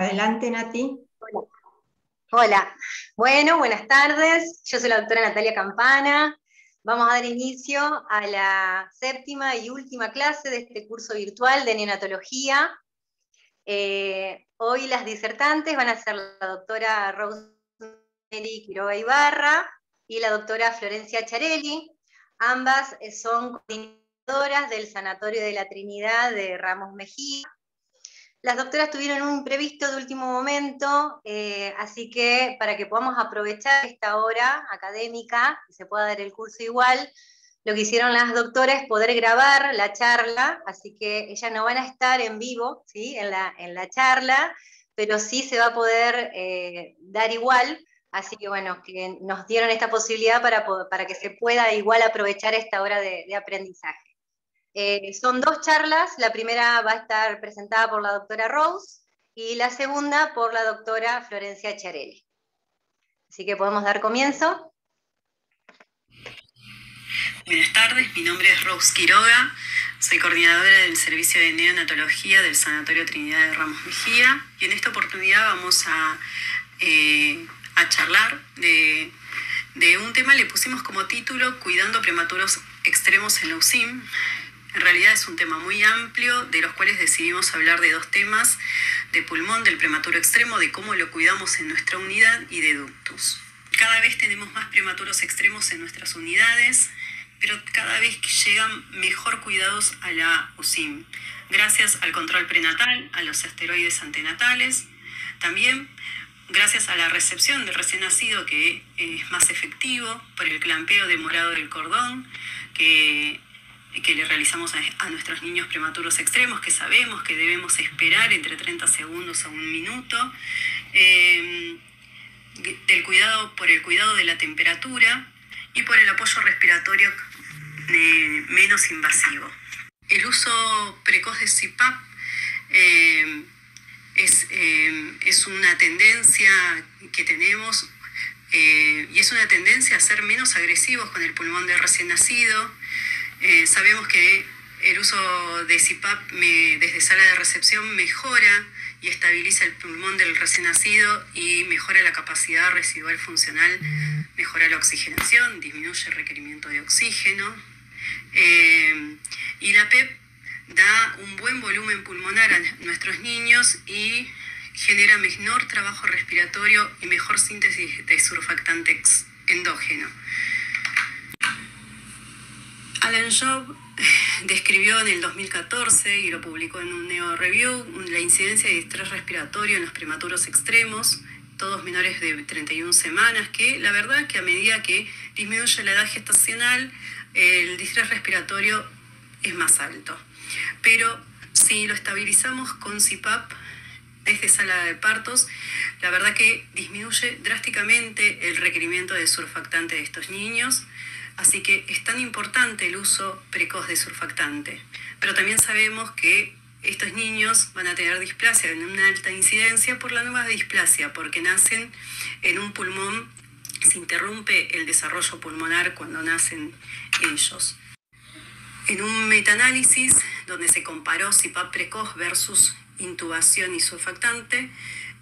Adelante, Nati. Hola. Hola. Bueno, buenas tardes. Yo soy la doctora Natalia Campana. Vamos a dar inicio a la séptima y última clase de este curso virtual de neonatología. Hoy las disertantes van a ser la doctora Rosemary Quiroga Ibarra y la doctora Florencia Charelli. Ambas son coordinadoras del Sanatorio de la Trinidad de Ramos Mejía. Las doctoras tuvieron un imprevisto de último momento, así que para que podamos aprovechar esta hora académica y se pueda dar el curso igual, lo que hicieron las doctoras es poder grabar la charla, así que ellas no van a estar en vivo, ¿sí? en la charla, pero sí se va a poder dar igual, así que bueno, que nos dieron esta posibilidad para que se pueda igual aprovechar esta hora de aprendizaje. Son dos charlas, la primera va a estar presentada por la doctora Rose y la segunda por la doctora Florencia Charelli. Así que podemos dar comienzo. Buenas tardes, mi nombre es Rose Quiroga, soy coordinadora del servicio de neonatología del Sanatorio Trinidad de Ramos Mejía y en esta oportunidad vamos a charlar de un tema. Le pusimos como título Cuidando prematuros extremos en la UCIM. En realidad es un tema muy amplio, de los cuales decidimos hablar de dos temas: de pulmón, del prematuro extremo, de cómo lo cuidamos en nuestra unidad, y de ductus. Cada vez tenemos más prematuros extremos en nuestras unidades, pero cada vez que llegan mejor cuidados a la UCIM, gracias al control prenatal, a los esteroides antenatales, también gracias a la recepción del recién nacido, que es más efectivo, por el clampeo demorado del cordón, que le realizamos a nuestros niños prematuros extremos, que sabemos que debemos esperar entre 30 segundos a un minuto, por el cuidado de la temperatura y por el apoyo respiratorio menos invasivo. El uso precoz de CPAP es una tendencia que tenemos, y es una tendencia a ser menos agresivos con el pulmón del recién nacido. Sabemos que el uso de CPAP desde sala de recepción mejora y estabiliza el pulmón del recién nacido y mejora la capacidad residual funcional, mejora la oxigenación, disminuye el requerimiento de oxígeno, y la PEP da un buen volumen pulmonar a nuestros niños y genera menor trabajo respiratorio y mejor síntesis de surfactante endógeno. Alan Job describió en el 2014 y lo publicó en un Neo Review la incidencia de distrés respiratorio en los prematuros extremos, todos menores de 31 semanas, que la verdad que a medida que disminuye la edad gestacional, el distrés respiratorio es más alto. Pero si lo estabilizamos con CPAP desde sala de partos, la verdad que disminuye drásticamente el requerimiento de surfactante de estos niños. Así que es tan importante el uso precoz de surfactante. Pero también sabemos que estos niños van a tener displasia en una alta incidencia por la nueva displasia, porque nacen en un pulmón, se interrumpe el desarrollo pulmonar cuando nacen ellos. En un metaanálisis donde se comparó CPAP precoz versus intubación y surfactante,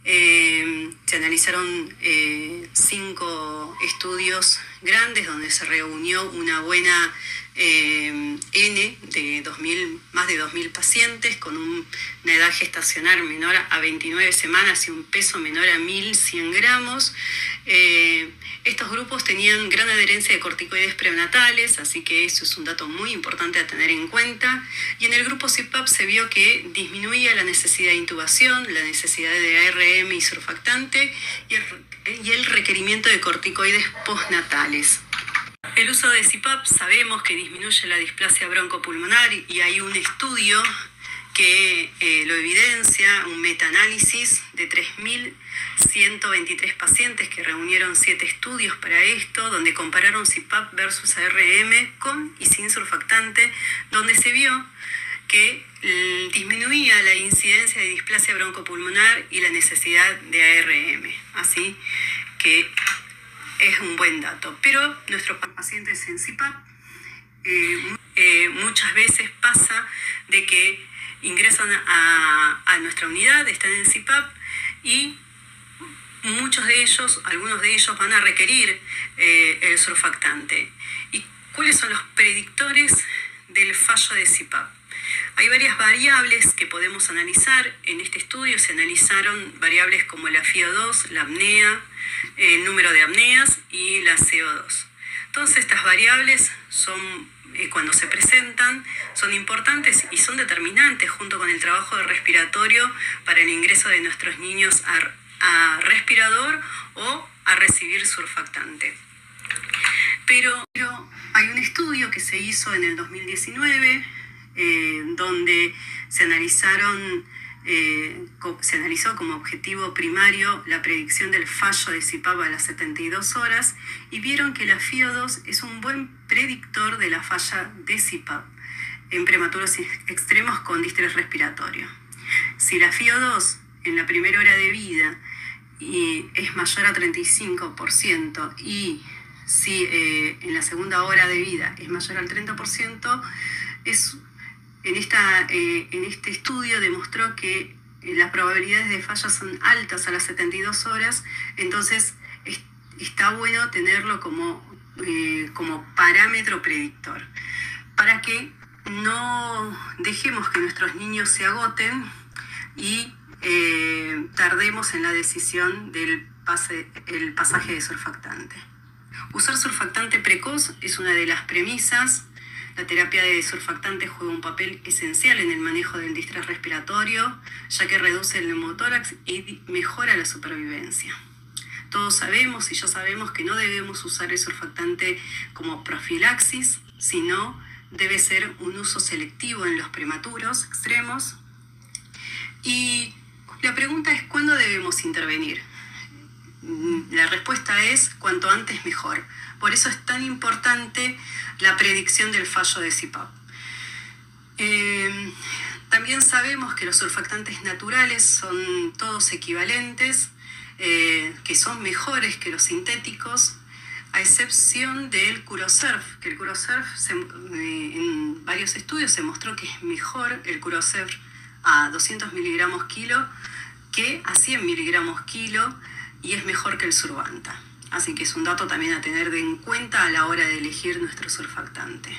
se analizaron 5 estudios grandes donde se reunió una buena N de más de 2.000 pacientes con una edad gestacional menor a 29 semanas y un peso menor a 1.100 gramos. Estos grupos tenían gran adherencia de corticoides prenatales, así que eso es un dato muy importante a tener en cuenta. Y en el grupo CPAP se vio que disminuía la necesidad de intubación, la necesidad de ARM y surfactante y el requerimiento de corticoides postnatales. El uso de CPAP sabemos que disminuye la displasia broncopulmonar y hay un estudio que lo evidencia, un metaanálisis de 3.123 pacientes que reunieron 7 estudios para esto, donde compararon CPAP versus ARM con y sin surfactante, donde se vio que disminuía la incidencia de displasia broncopulmonar y la necesidad de ARM. Así que es un buen dato. Pero nuestros pacientes en CPAP muchas veces pasa de que ingresan a nuestra unidad, están en CPAP y muchos de ellos, algunos de ellos van a requerir el surfactante. ¿Y cuáles son los predictores del fallo de CPAP? Hay varias variables que podemos analizar. En este estudio se analizaron variables como la FiO2, la apnea, el número de apneas y la CO2. Todas estas variables son, cuando se presentan, son importantes y son determinantes junto con el trabajo de respiratorio para el ingreso de nuestros niños a respirador o a recibir surfactante. Pero hay un estudio que se hizo en el 2019 donde se analizó como objetivo primario la predicción del fallo de CPAP a las 72 horas y vieron que la FiO2 es un buen predictor de la falla de CPAP en prematuros extremos con distrés respiratorio. Si la FiO2 en la primera hora de vida es mayor a 35% y si en la segunda hora de vida es mayor al 30%, en este estudio demostró que las probabilidades de falla son altas a las 72 horas, entonces está bueno tenerlo como parámetro predictor, para que no dejemos que nuestros niños se agoten y tardemos en la decisión del pasaje de surfactante. Usar surfactante precoz es una de las premisas. La terapia de surfactante juega un papel esencial en el manejo del distrés respiratorio, ya que reduce el neumotórax y mejora la supervivencia. Todos sabemos y ya sabemos que no debemos usar el surfactante como profilaxis, sino debe ser un uso selectivo en los prematuros extremos. Y la pregunta es, ¿cuándo debemos intervenir? La respuesta es cuanto antes mejor. Por eso es tan importante la predicción del fallo de CPAP. También sabemos que los surfactantes naturales son todos equivalentes, que son mejores que los sintéticos, a excepción del Curosurf, que el Curosurf en varios estudios se mostró que es mejor el Curosurf a 200 miligramos kilo que a 100 miligramos kilo y es mejor que el Survanta. Así que es un dato también a tener en cuenta a la hora de elegir nuestro surfactante.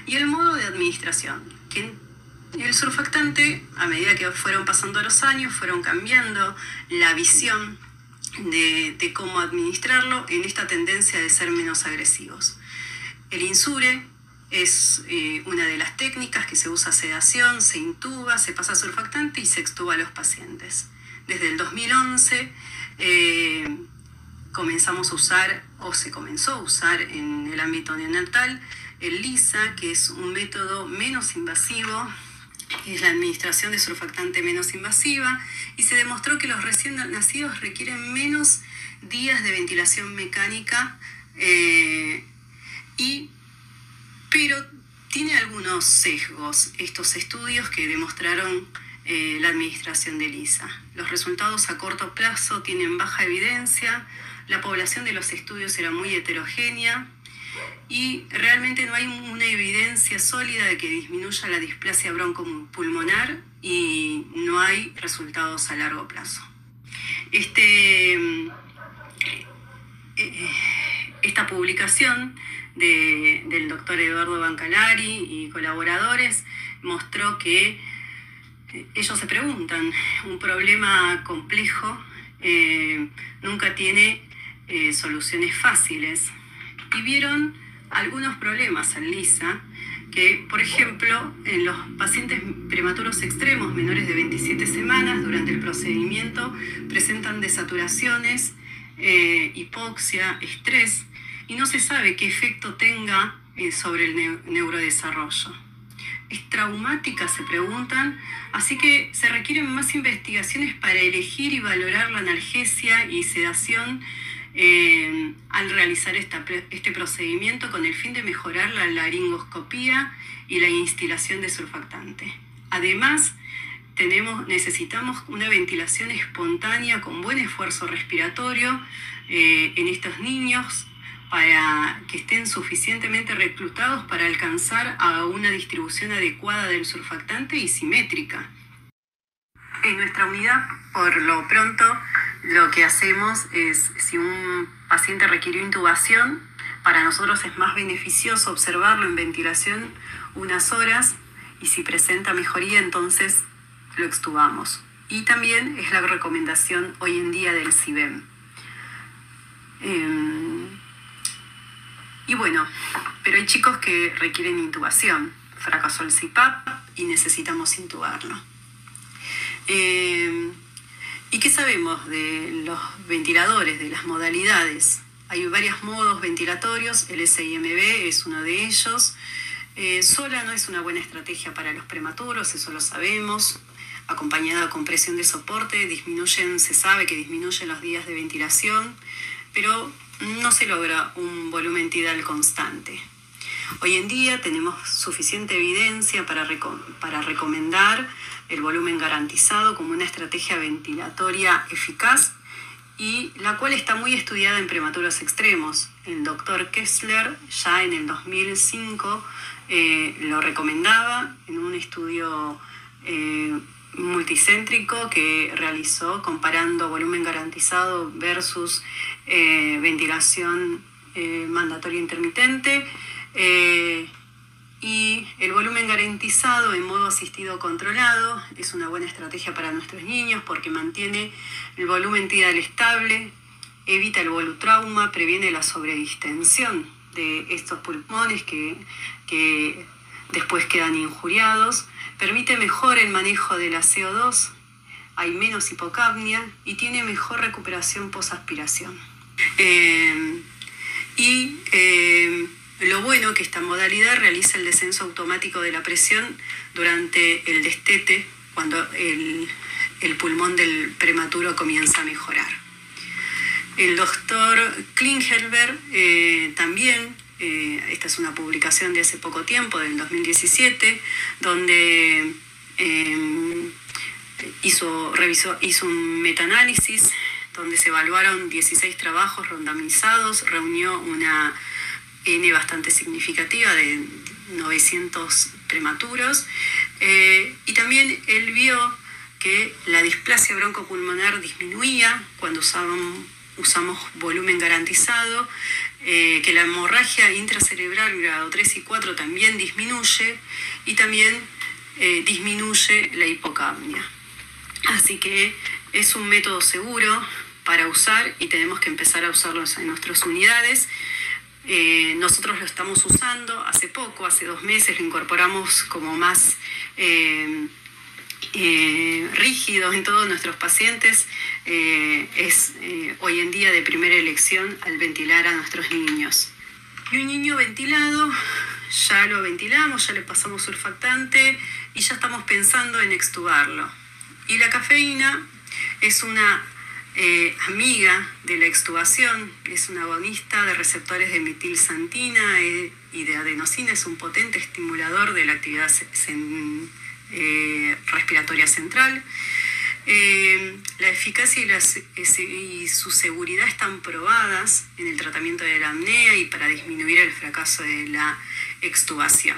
Y el modo de administración, que el surfactante, a medida que fueron pasando los años, fueron cambiando la visión de cómo administrarlo en esta tendencia de ser menos agresivos. El Insure es una de las técnicas que se usa sedación, se intuba, se pasa surfactante y se extuba a los pacientes. Desde el 2011 comenzamos a usar, o se comenzó a usar en el ámbito neonatal, el LISA, que es un método menos invasivo, es la administración de surfactante menos invasiva, y se demostró que los recién nacidos requieren menos días de ventilación mecánica, pero tiene algunos sesgos estos estudios que demostraron la administración de LISA. Los resultados a corto plazo tienen baja evidencia, la población de los estudios era muy heterogénea y realmente no hay una evidencia sólida de que disminuya la displasia broncopulmonar y no hay resultados a largo plazo. Esta publicación del doctor Eduardo Bancalari y colaboradores mostró que ellos se preguntan, un problema complejo nunca tiene soluciones fáciles, y vieron algunos problemas en LISA que, por ejemplo, en los pacientes prematuros extremos menores de 27 semanas durante el procedimiento presentan desaturaciones, hipoxia, estrés, y no se sabe qué efecto tenga sobre el neurodesarrollo. ¿Es traumática?, se preguntan, así que se requieren más investigaciones para elegir y valorar la analgesia y sedación al realizar este procedimiento con el fin de mejorar la laringoscopía y la instilación de surfactante. Además, necesitamos una ventilación espontánea con buen esfuerzo respiratorio en estos niños para que estén suficientemente reclutados para alcanzar a una distribución adecuada del surfactante y simétrica. En nuestra unidad, por lo pronto, lo que hacemos es, si un paciente requirió intubación, para nosotros es más beneficioso observarlo en ventilación unas horas y si presenta mejoría, entonces lo extubamos. Y también es la recomendación hoy en día del CIBEM. Y bueno, pero hay chicos que requieren intubación. Fracasó el CPAP y necesitamos intubarlo. ¿Y qué sabemos de los ventiladores, de las modalidades? Hay varios modos ventilatorios, el SIMB es uno de ellos. Sola no es una buena estrategia para los prematuros, eso lo sabemos. Acompañada con presión de soporte, se sabe que disminuyen los días de ventilación, pero no se logra un volumen tidal constante. Hoy en día tenemos suficiente evidencia para recomendar el volumen garantizado como una estrategia ventilatoria eficaz y la cual está muy estudiada en prematuros extremos. El doctor Kessler ya en el 2005 lo recomendaba en un estudio multicéntrico que realizó comparando volumen garantizado versus ventilación mandatoria intermitente. Y el volumen garantizado en modo asistido controlado es una buena estrategia para nuestros niños porque mantiene el volumen tidal estable, evita el volutrauma, previene la sobredistensión de estos pulmones que después quedan injuriados, permite mejor el manejo de la CO2, hay menos hipocapnia y tiene mejor recuperación posaspiración. Lo bueno que esta modalidad realiza el descenso automático de la presión durante el destete, cuando el pulmón del prematuro comienza a mejorar. El doctor Klingelberg también, esta es una publicación de hace poco tiempo, del 2017, donde hizo un metaanálisis donde se evaluaron 16 trabajos randomizados, reunió una N bastante significativa de 900 prematuros y también él vio que la displasia broncopulmonar disminuía cuando usamos volumen garantizado, que la hemorragia intracerebral grado 3 y 4 también disminuye y también disminuye la hipocapnia. Así que es un método seguro para usar y tenemos que empezar a usarlo en nuestras unidades. Nosotros lo estamos usando hace poco, hace 2 meses, lo incorporamos como más rígido en todos nuestros pacientes. Es hoy en día de primera elección al ventilar a nuestros niños. Y un niño ventilado, ya lo ventilamos, ya le pasamos surfactante y ya estamos pensando en extubarlo. Y la cafeína es una amiga de la extubación, es un agonista de receptores de metilsantina y de adenosina, es un potente estimulador de la actividad respiratoria central. La eficacia y su seguridad están probadas en el tratamiento de la apnea y para disminuir el fracaso de la extubación.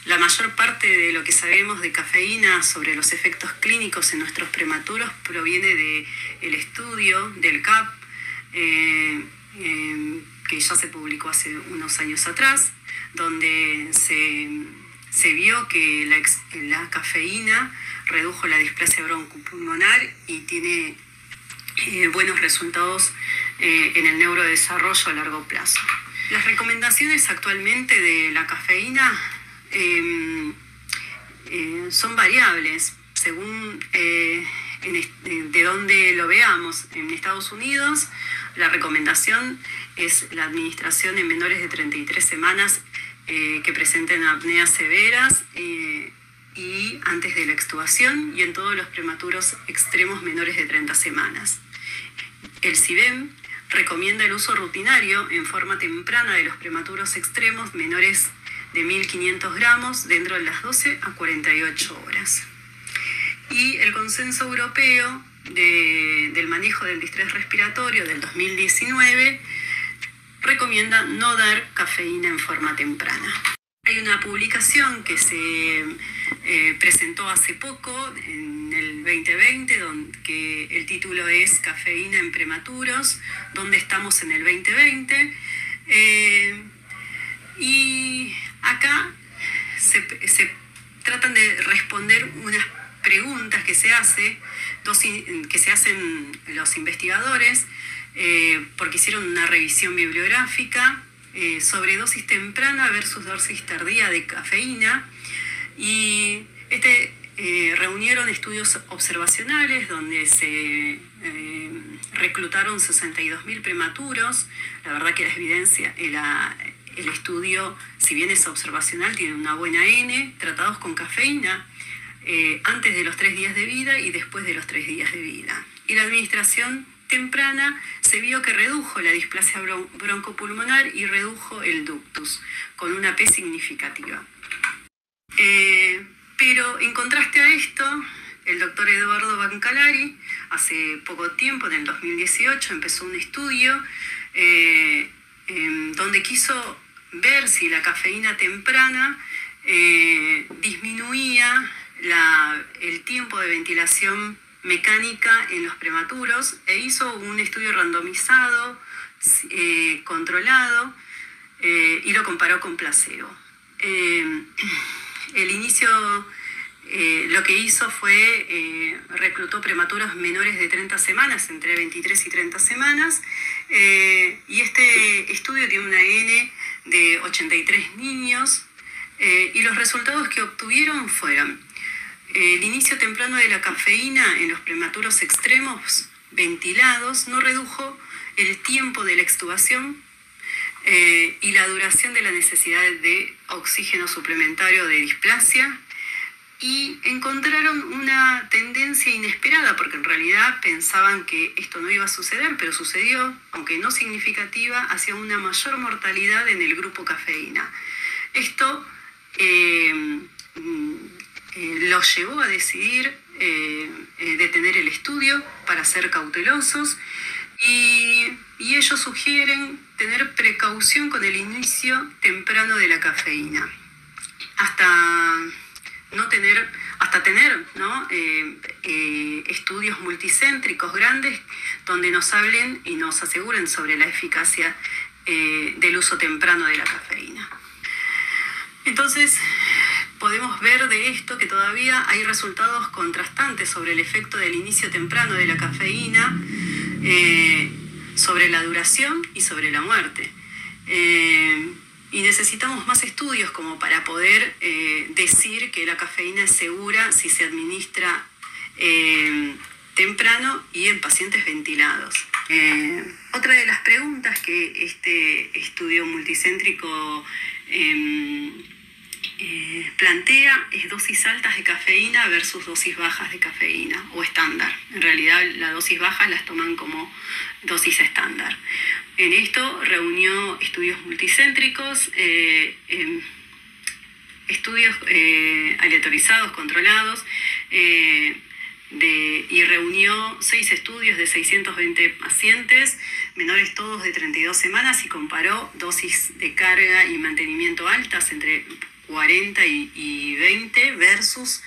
La mayor parte de lo que sabemos de cafeína sobre los efectos clínicos en nuestros prematuros proviene del estudio del CAP, que ya se publicó hace unos años atrás, donde se vio que la cafeína redujo la displasia broncopulmonar y tiene buenos resultados en el neurodesarrollo a largo plazo. Las recomendaciones actualmente de la cafeína son variables según de dónde lo veamos. En Estados Unidos la recomendación es la administración en menores de 33 semanas que presenten apneas severas y antes de la extubación y en todos los prematuros extremos menores de 30 semanas. El CIBEM recomienda el uso rutinario en forma temprana de los prematuros extremos menores de 1.500 gramos dentro de las 12 a 48 horas. Y el Consenso Europeo del manejo del distrés respiratorio del 2019 recomienda no dar cafeína en forma temprana. Hay una publicación que se presentó hace poco, en el 2020, que el título es Cafeína en prematuros, ¿dónde estamos en el 2020? Y acá se tratan de responder unas preguntas que se hacen los investigadores, porque hicieron una revisión bibliográfica sobre dosis temprana versus dosis tardía de cafeína, y reunieron estudios observacionales donde se reclutaron 62.000 prematuros. La verdad que la evidencia, el estudio, si bien es observacional, tiene una buena N, tratados con cafeína antes de los 3 días de vida y después de los 3 días de vida. Y la administración temprana se vio que redujo la displasia broncopulmonar y redujo el ductus, con una P significativa. Pero en contraste a esto, el doctor Eduardo Bancalari, hace poco tiempo, en el 2018, empezó un estudio donde quiso ver si la cafeína temprana disminuía el tiempo de ventilación mecánica en los prematuros, e hizo un estudio randomizado, controlado, y lo comparó con placebo. Lo que hizo fue reclutó prematuros menores de 30 semanas, entre 23 y 30 semanas, y este estudio tiene una N de 83 niños, y los resultados que obtuvieron fueron: el inicio temprano de la cafeína en los prematuros extremos ventilados no redujo el tiempo de la extubación y la duración de la necesidad de oxígeno suplementario de displasia, y encontraron una tendencia inesperada, porque en realidad pensaban que esto no iba a suceder, pero sucedió, aunque no significativa, hacia una mayor mortalidad en el grupo cafeína. Esto los llevó a decidir detener el estudio para ser cautelosos, y ellos sugieren tener precaución con el inicio temprano de la cafeína, hasta tener estudios multicéntricos grandes donde nos hablen y nos aseguren sobre la eficacia del uso temprano de la cafeína. Entonces, podemos ver de esto que todavía hay resultados contrastantes sobre el efecto del inicio temprano de la cafeína, sobre la duración y sobre la muerte. Y necesitamos más estudios como para poder decir que la cafeína es segura si se administra temprano y en pacientes ventilados. Otra de las preguntas que este estudio multicéntrico plantea es dosis altas de cafeína versus dosis bajas de cafeína o estándar. En realidad las dosis bajas las toman como dosis estándar. En esto reunió estudios multicéntricos, estudios aleatorizados, controlados, y reunió 6 estudios de 620 pacientes, menores todos de 32 semanas, y comparó dosis de carga y mantenimiento altas entre 40 y 20 versus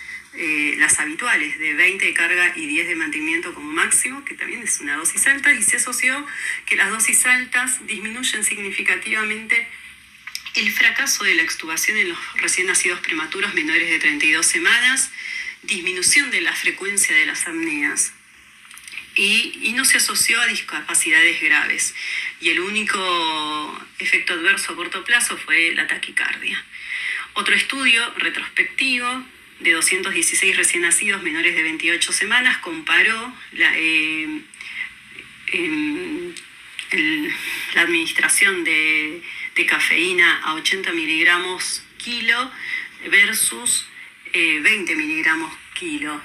las habituales de 20 de carga y 10 de mantenimiento como máximo, que también es una dosis alta, y se asoció que las dosis altas disminuyen significativamente el fracaso de la extubación en los recién nacidos prematuros menores de 32 semanas, disminución de la frecuencia de las apneas, y no se asoció a discapacidades graves, y el único efecto adverso a corto plazo fue la taquicardia. Otro estudio retrospectivo de 216 recién nacidos menores de 28 semanas comparó la administración de cafeína a 80 miligramos kilo versus 20 miligramos kilo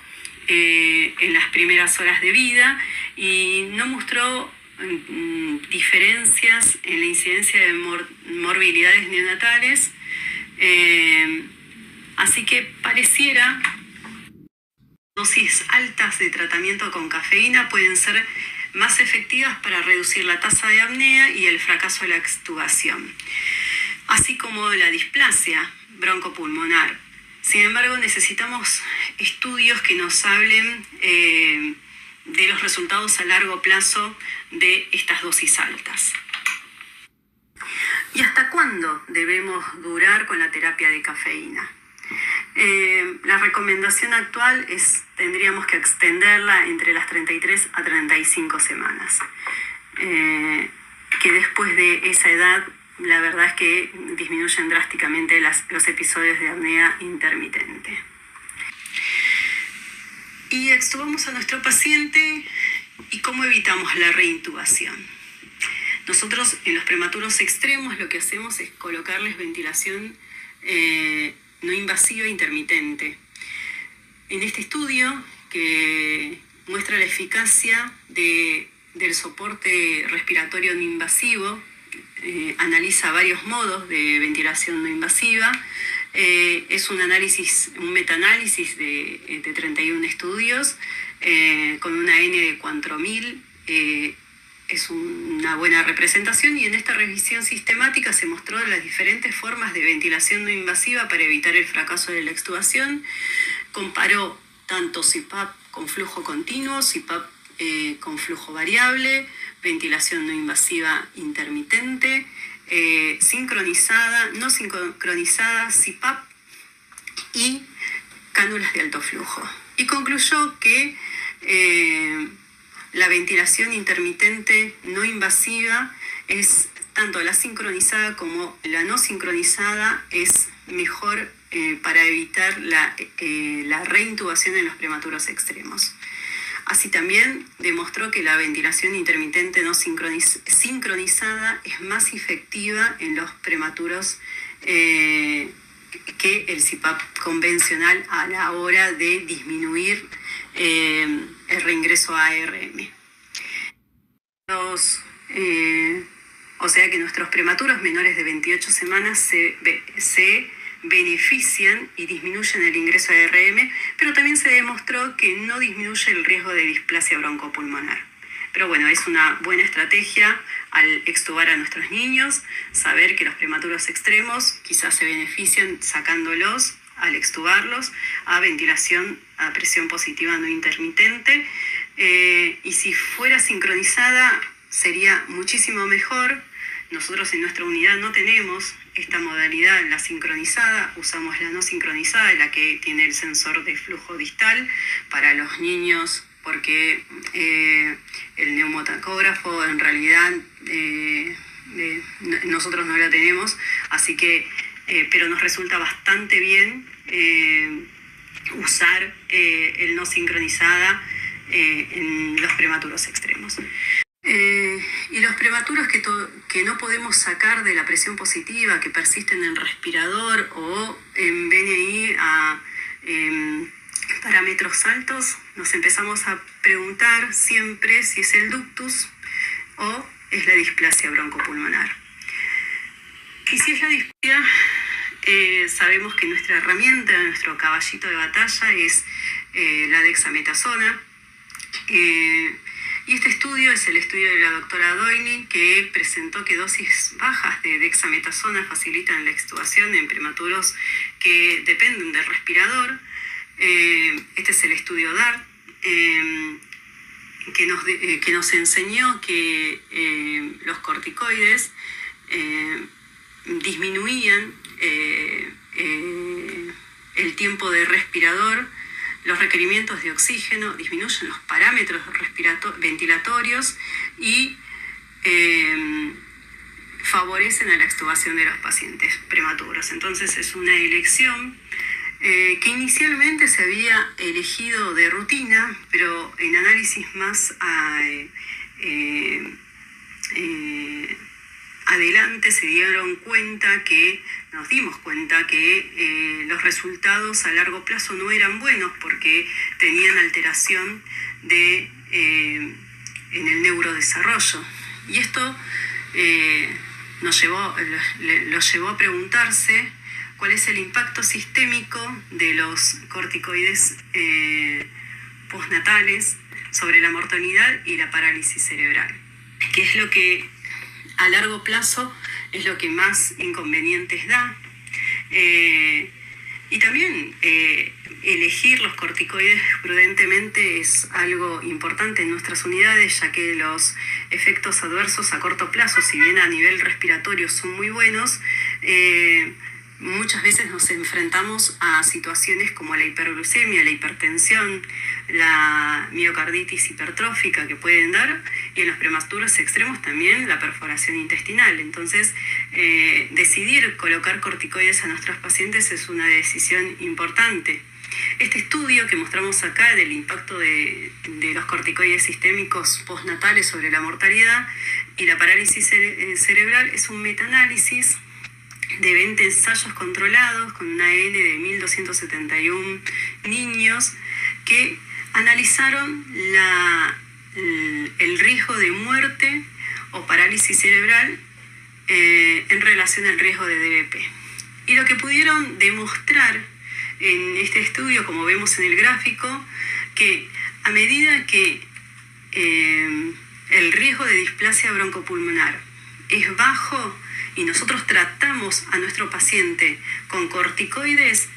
en las primeras horas de vida, y no mostró diferencias en la incidencia de morbilidades neonatales. Así que pareciera dosis altas de tratamiento con cafeína pueden ser más efectivas para reducir la tasa de apnea y el fracaso de la extubación. así como la displasia broncopulmonar. Sin embargo, necesitamos estudios que nos hablen de los resultados a largo plazo de estas dosis altas. ¿Y hasta cuándo debemos durar con la terapia de cafeína? La recomendación actual es tendríamos que extenderla entre las 33 a 35 semanas. Que después de esa edad, la verdad es que disminuyen drásticamente los episodios de apnea intermitente. Y extubamos a nuestro paciente y cómo evitamos la reintubación. Nosotros en los prematuros extremos lo que hacemos es colocarles ventilación no invasiva intermitente. En este estudio que muestra la eficacia del soporte respiratorio no invasivo, analiza varios modos de ventilación no invasiva. Es un metaanálisis de 31 estudios con una N de 4000. Es una buena representación y en esta revisión sistemática se mostró las diferentes formas de ventilación no invasiva para evitar el fracaso de la extubación. Comparó tanto CPAP con flujo continuo, CPAP con flujo variable, ventilación no invasiva intermitente, sincronizada, no sincronizada, CPAP y cánulas de alto flujo. Y concluyó que la ventilación intermitente no invasiva es tanto la sincronizada como la no sincronizada es mejor para evitar la reintubación en los prematuros extremos. Así también demostró que la ventilación intermitente no sincronizada es más efectiva en los prematuros que el CPAP convencional a la hora de disminuir el reingreso a ARM. O sea que nuestros prematuros menores de 28 semanas se benefician y disminuyen el ingreso a ARM, pero también se demostró que no disminuye el riesgo de displasia broncopulmonar. Pero bueno, es una buena estrategia al extubar a nuestros niños, saber que los prematuros extremos quizás se benefician sacándolos al extubarlos a ventilación a presión positiva no intermitente, y si fuera sincronizada sería muchísimo mejor. Nosotros en nuestra unidad no tenemos esta modalidad, la sincronizada, usamos la no sincronizada, la que tiene el sensor de flujo distal para los niños, porque el neumotacógrafo en realidad nosotros no la tenemos, así que, pero nos resulta bastante bien usar el no sincronizada en los prematuros extremos. Y los prematuros que no podemos sacar de la presión positiva, que persisten en respirador o en BNI a parámetros altos, nos empezamos a preguntar siempre si es el ductus o es la displasia broncopulmonar. Y si es la displasia, sabemos que nuestra herramienta, nuestro caballito de batalla es la dexametasona. Y este estudio es el estudio de la doctora Doini, que presentó que dosis bajas de dexametasona facilitan la extubación en prematuros que dependen del respirador. Este es el estudio DART, que nos enseñó que los corticoides disminuían el tiempo de respirador, los requerimientos de oxígeno, disminuyen los parámetros ventilatorios y favorecen a la extubación de los pacientes prematuros. Entonces es una elección que inicialmente se había elegido de rutina, pero en análisis más adelante nos dimos cuenta que los resultados a largo plazo no eran buenos porque tenían alteración en el neurodesarrollo. Y esto los llevó a preguntarse cuál es el impacto sistémico de los corticoides postnatales sobre la mortalidad y la parálisis cerebral, que es lo que a largo plazo es lo que más inconvenientes da. Y también elegir los corticoides prudentemente es algo importante en nuestras unidades, ya que los efectos adversos a corto plazo, si bien a nivel respiratorio son muy buenos, muchas veces nos enfrentamos a situaciones como la hiperglucemia, la hipertensión, la miocarditis hipertrófica que pueden dar, y en los prematuros extremos también la perforación intestinal. Entonces, decidir colocar corticoides a nuestros pacientes es una decisión importante. Este estudio que mostramos acá del impacto de los corticoides sistémicos postnatales sobre la mortalidad y la parálisis cerebral es un metaanálisis de 20 ensayos controlados con una N de 1.271 niños que analizaron el riesgo de muerte o parálisis cerebral en relación al riesgo de DBP. Y lo que pudieron demostrar en este estudio, como vemos en el gráfico, que a medida que el riesgo de displasia broncopulmonar es bajo y nosotros tratamos a nuestro paciente con corticoides,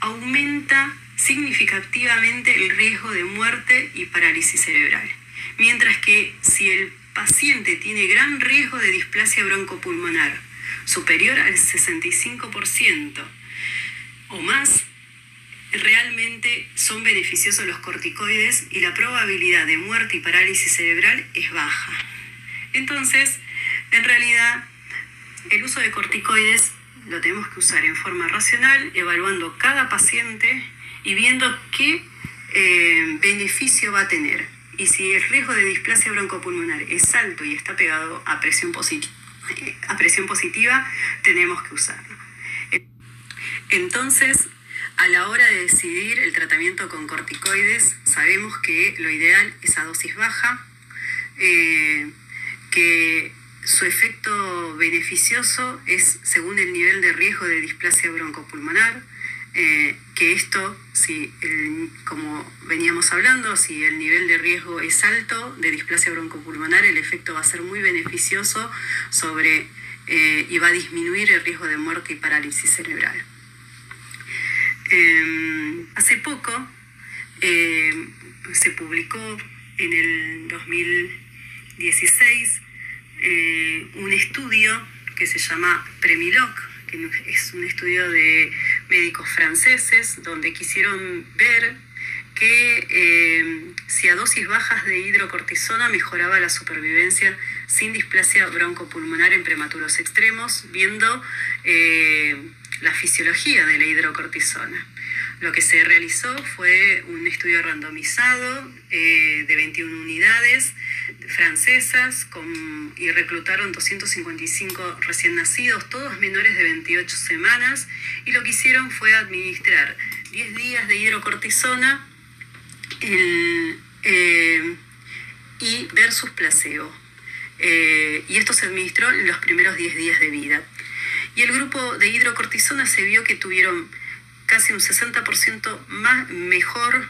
aumenta significativamente el riesgo de muerte y parálisis cerebral. Mientras que si el paciente tiene gran riesgo de displasia broncopulmonar, superior al 65% o más, realmente son beneficiosos los corticoides y la probabilidad de muerte y parálisis cerebral es baja. Entonces, en realidad, el uso de corticoides lo tenemos que usar en forma racional, evaluando cada paciente y viendo qué beneficio va a tener. Y si el riesgo de displasia broncopulmonar es alto y está pegado a presión positiva, tenemos que usarlo. Entonces, a la hora de decidir el tratamiento con corticoides, sabemos que lo ideal es a dosis baja, que su efecto beneficioso es según el nivel de riesgo de displasia broncopulmonar, que esto, como veníamos hablando, si el nivel de riesgo es alto de displasia broncopulmonar, el efecto va a ser muy beneficioso y va a disminuir el riesgo de muerte y parálisis cerebral. Hace poco se publicó en el 2016 un estudio que se llama Premiloc, que es un estudio de médicos franceses donde quisieron ver que si a dosis bajas de hidrocortisona mejoraba la supervivencia sin displasia broncopulmonar en prematuros extremos, viendo la fisiología de la hidrocortisona. Lo que se realizó fue un estudio randomizado de 21 unidades francesas y reclutaron 255 recién nacidos, todos menores de 28 semanas, y lo que hicieron fue administrar 10 días de hidrocortisona y versus placebo. Y esto se administró en los primeros 10 días de vida. Y el grupo de hidrocortisona se vio que tuvieron casi un 60% mejor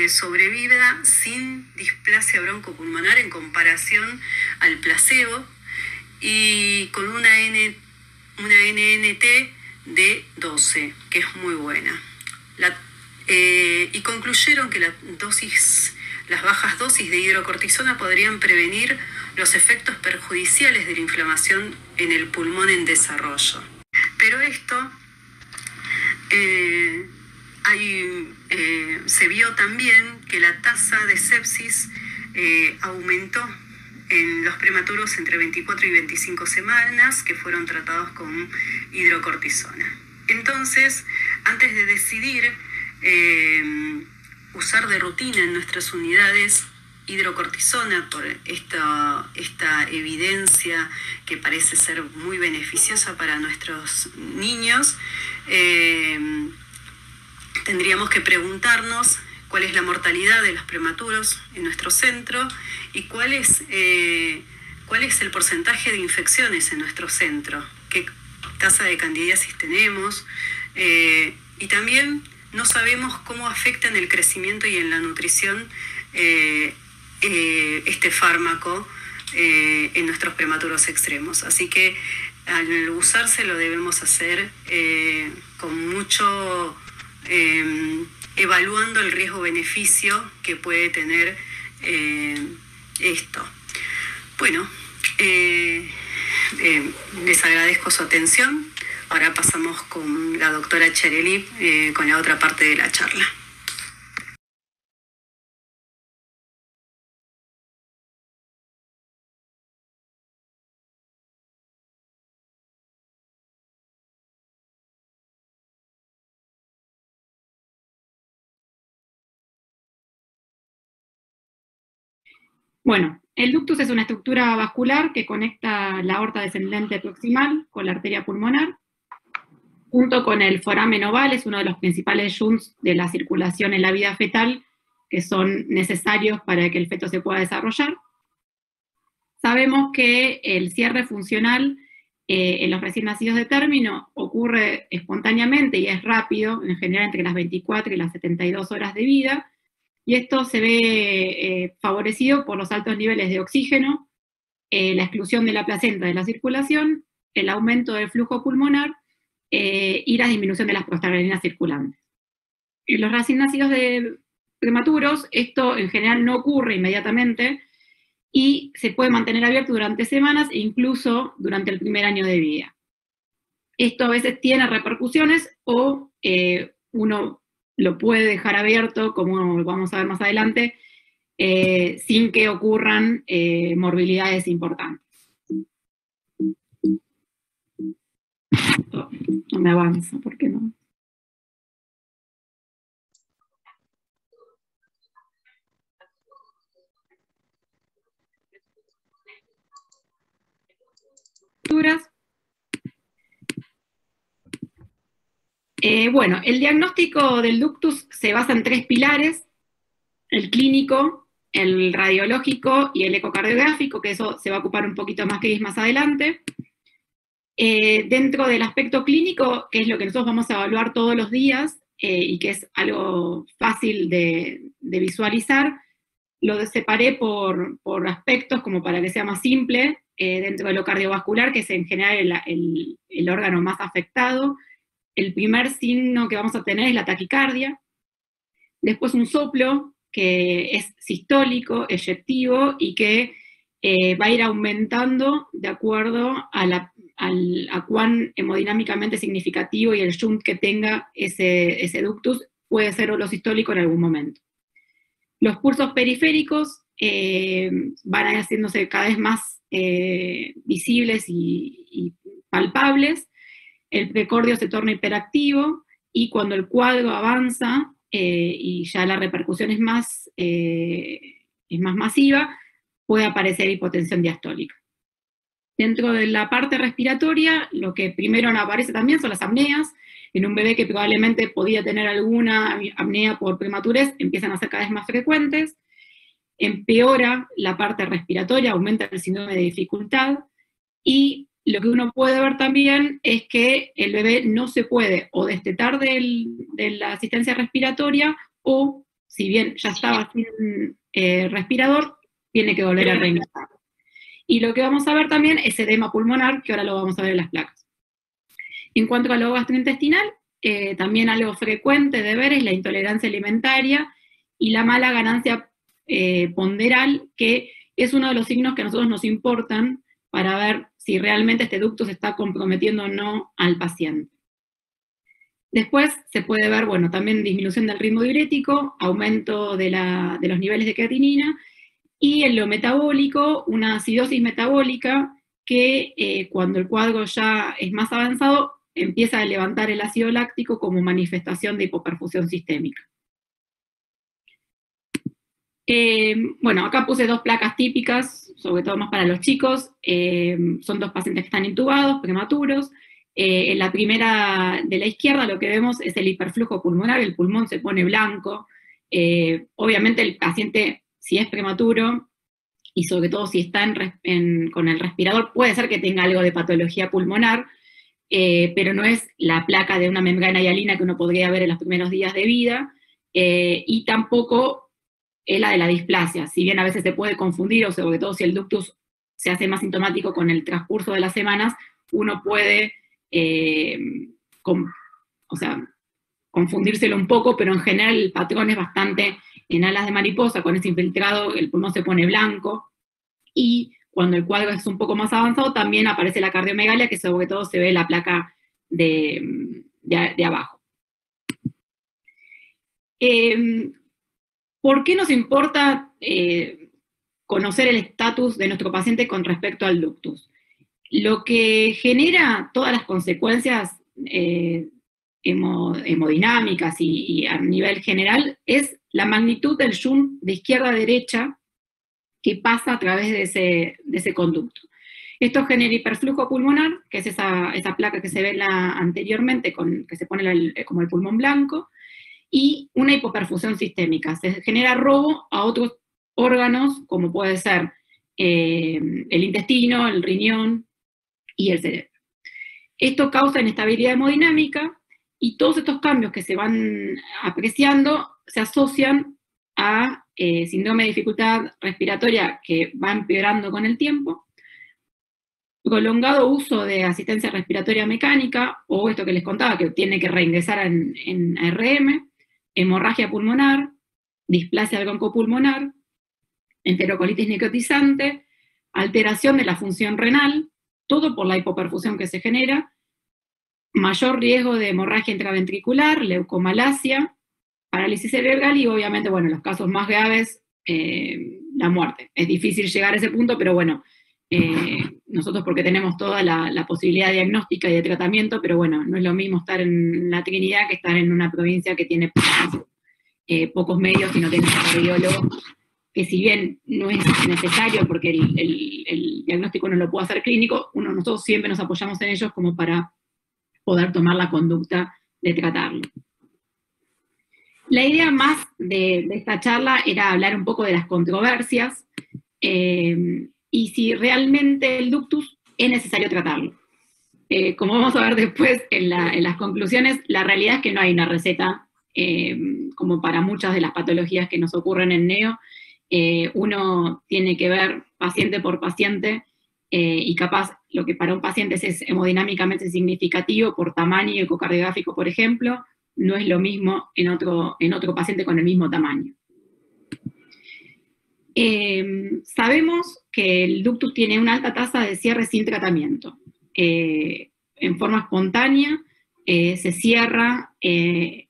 sobrevida sin displasia broncopulmonar en comparación al placebo, y con una NNT de 12, que es muy buena. Y concluyeron que las bajas dosis de hidrocortisona podrían prevenir los efectos perjudiciales de la inflamación en el pulmón en desarrollo. Pero esto se vio también que la tasa de sepsis aumentó en los prematuros entre 24 y 25 semanas que fueron tratados con hidrocortisona. Entonces, antes de decidir usar de rutina en nuestras unidades hidrocortisona por esta evidencia que parece ser muy beneficiosa para nuestros niños, tendríamos que preguntarnos cuál es la mortalidad de los prematuros en nuestro centro y cuál es el porcentaje de infecciones en nuestro centro, qué tasa de candidiasis tenemos, y también no sabemos cómo afecta en el crecimiento y en la nutrición este fármaco en nuestros prematuros extremos. Así que al usarse lo debemos hacer con mucho, evaluando el riesgo-beneficio que puede tener esto. Bueno, les agradezco su atención. Ahora pasamos con la doctora Ciarelli con la otra parte de la charla. Bueno, el ductus es una estructura vascular que conecta la aorta descendente proximal con la arteria pulmonar, junto con el foramen oval, es uno de los principales shunts de la circulación en la vida fetal, que son necesarios para que el feto se pueda desarrollar. Sabemos que el cierre funcional en los recién nacidos de término ocurre espontáneamente y es rápido, en general entre las 24 y las 72 horas de vida, y esto se ve favorecido por los altos niveles de oxígeno, la exclusión de la placenta de la circulación, el aumento del flujo pulmonar y la disminución de las prostaglandinas circulantes. En los recién nacidos prematuros, esto en general no ocurre inmediatamente y se puede mantener abierto durante semanas e incluso durante el primer año de vida. Esto a veces tiene repercusiones o uno lo puede dejar abierto, como vamos a ver más adelante, sin que ocurran morbilidades importantes. No me avanza, ¿por qué no? Bueno, el diagnóstico del ductus se basa en 3 pilares: el clínico, el radiológico y el ecocardiográfico, que eso se va a ocupar un poquito más que más adelante. Dentro del aspecto clínico, que es lo que nosotros vamos a evaluar todos los días y que es algo fácil de visualizar, lo separé por aspectos como para que sea más simple. Dentro de lo cardiovascular, que es en general el órgano más afectado, el primer signo que vamos a tener es la taquicardia, después un soplo que es sistólico, eyectivo, y que va a ir aumentando de acuerdo a cuán hemodinámicamente significativo y el shunt que tenga ese ductus, puede ser holosistólico en algún momento. Los pulsos periféricos van a ir haciéndose cada vez más visibles y palpables. El precordio se torna hiperactivo, y cuando el cuadro avanza y ya la repercusión es más masiva, puede aparecer hipotensión diastólica. Dentro de la parte respiratoria, lo que primero aparece también son las apneas. En un bebé que probablemente podía tener alguna apnea por prematurez, empiezan a ser cada vez más frecuentes. Empeora la parte respiratoria, aumenta el síndrome de dificultad, y lo que uno puede ver también es que el bebé no se puede o destetar de la asistencia respiratoria, o si bien ya estaba sin respirador, tiene que volver a reiniciar. Y lo que vamos a ver también es edema pulmonar, que ahora lo vamos a ver en las placas. En cuanto a lo gastrointestinal, también algo frecuente de ver es la intolerancia alimentaria y la mala ganancia ponderal, que es uno de los signos que a nosotros nos importan para ver si realmente este ducto se está comprometiendo o no al paciente. Después se puede ver, bueno, también disminución del ritmo diurético, aumento de los niveles de creatinina, y en lo metabólico, una acidosis metabólica que cuando el cuadro ya es más avanzado, empieza a levantar el ácido láctico como manifestación de hipoperfusión sistémica. Bueno, acá puse 2 placas típicas, sobre todo más para los chicos. Son 2 pacientes que están intubados, prematuros. En la primera de la izquierda lo que vemos es el hiperflujo pulmonar, el pulmón se pone blanco. Obviamente el paciente, si es prematuro, y sobre todo si está con el respirador, puede ser que tenga algo de patología pulmonar, pero no es la placa de una membrana hialina que uno podría ver en los primeros días de vida, y tampoco es la de la displasia. Si bien a veces se puede confundir, o sobre todo si el ductus se hace más sintomático con el transcurso de las semanas, uno puede confundírselo un poco, pero en general el patrón es bastante en alas de mariposa, con ese infiltrado el pulmón se pone blanco, y cuando el cuadro es un poco más avanzado también aparece la cardiomegalia, que sobre todo se ve la placa de abajo. ¿Por qué nos importa conocer el estatus de nuestro paciente con respecto al ductus? Lo que genera todas las consecuencias hemodinámicas y a nivel general es la magnitud del shunt de izquierda a derecha que pasa a través de ese conducto. Esto genera hiperflujo pulmonar, que es esa placa que se ve anteriormente, que se pone como el pulmón blanco, y una hipoperfusión sistémica. Se genera robo a otros órganos, como puede ser el intestino, el riñón y el cerebro. Esto causa inestabilidad hemodinámica, y todos estos cambios que se van apreciando se asocian a síndrome de dificultad respiratoria que va empeorando con el tiempo, prolongado uso de asistencia respiratoria mecánica, o esto que les contaba, que tiene que reingresar en ARM, hemorragia pulmonar, displasia broncopulmonar, enterocolitis necrotizante, alteración de la función renal, todo por la hipoperfusión que se genera, mayor riesgo de hemorragia intraventricular, leucomalacia, parálisis cerebral y obviamente, bueno, los casos más graves, la muerte. Es difícil llegar a ese punto, pero bueno, nosotros porque tenemos toda la posibilidad diagnóstica y de tratamiento, pero bueno, no es lo mismo estar en la Trinidad que estar en una provincia que tiene pocos medios y no tiene un cardiólogo, que si bien no es necesario porque el diagnóstico no lo puede hacer clínico, nosotros siempre nos apoyamos en ellos como para poder tomar la conducta de tratarlo. La idea más de esta charla era hablar un poco de las controversias y si realmente el ductus es necesario tratarlo. Como vamos a ver después en las conclusiones, la realidad es que no hay una receta como para muchas de las patologías que nos ocurren en neo. Uno tiene que ver paciente por paciente y capaz lo que para un paciente es hemodinámicamente significativo por tamaño ecocardiográfico, por ejemplo, no es lo mismo en otro paciente con el mismo tamaño. Sabemos que el ductus tiene una alta tasa de cierre sin tratamiento. En forma espontánea se cierra, en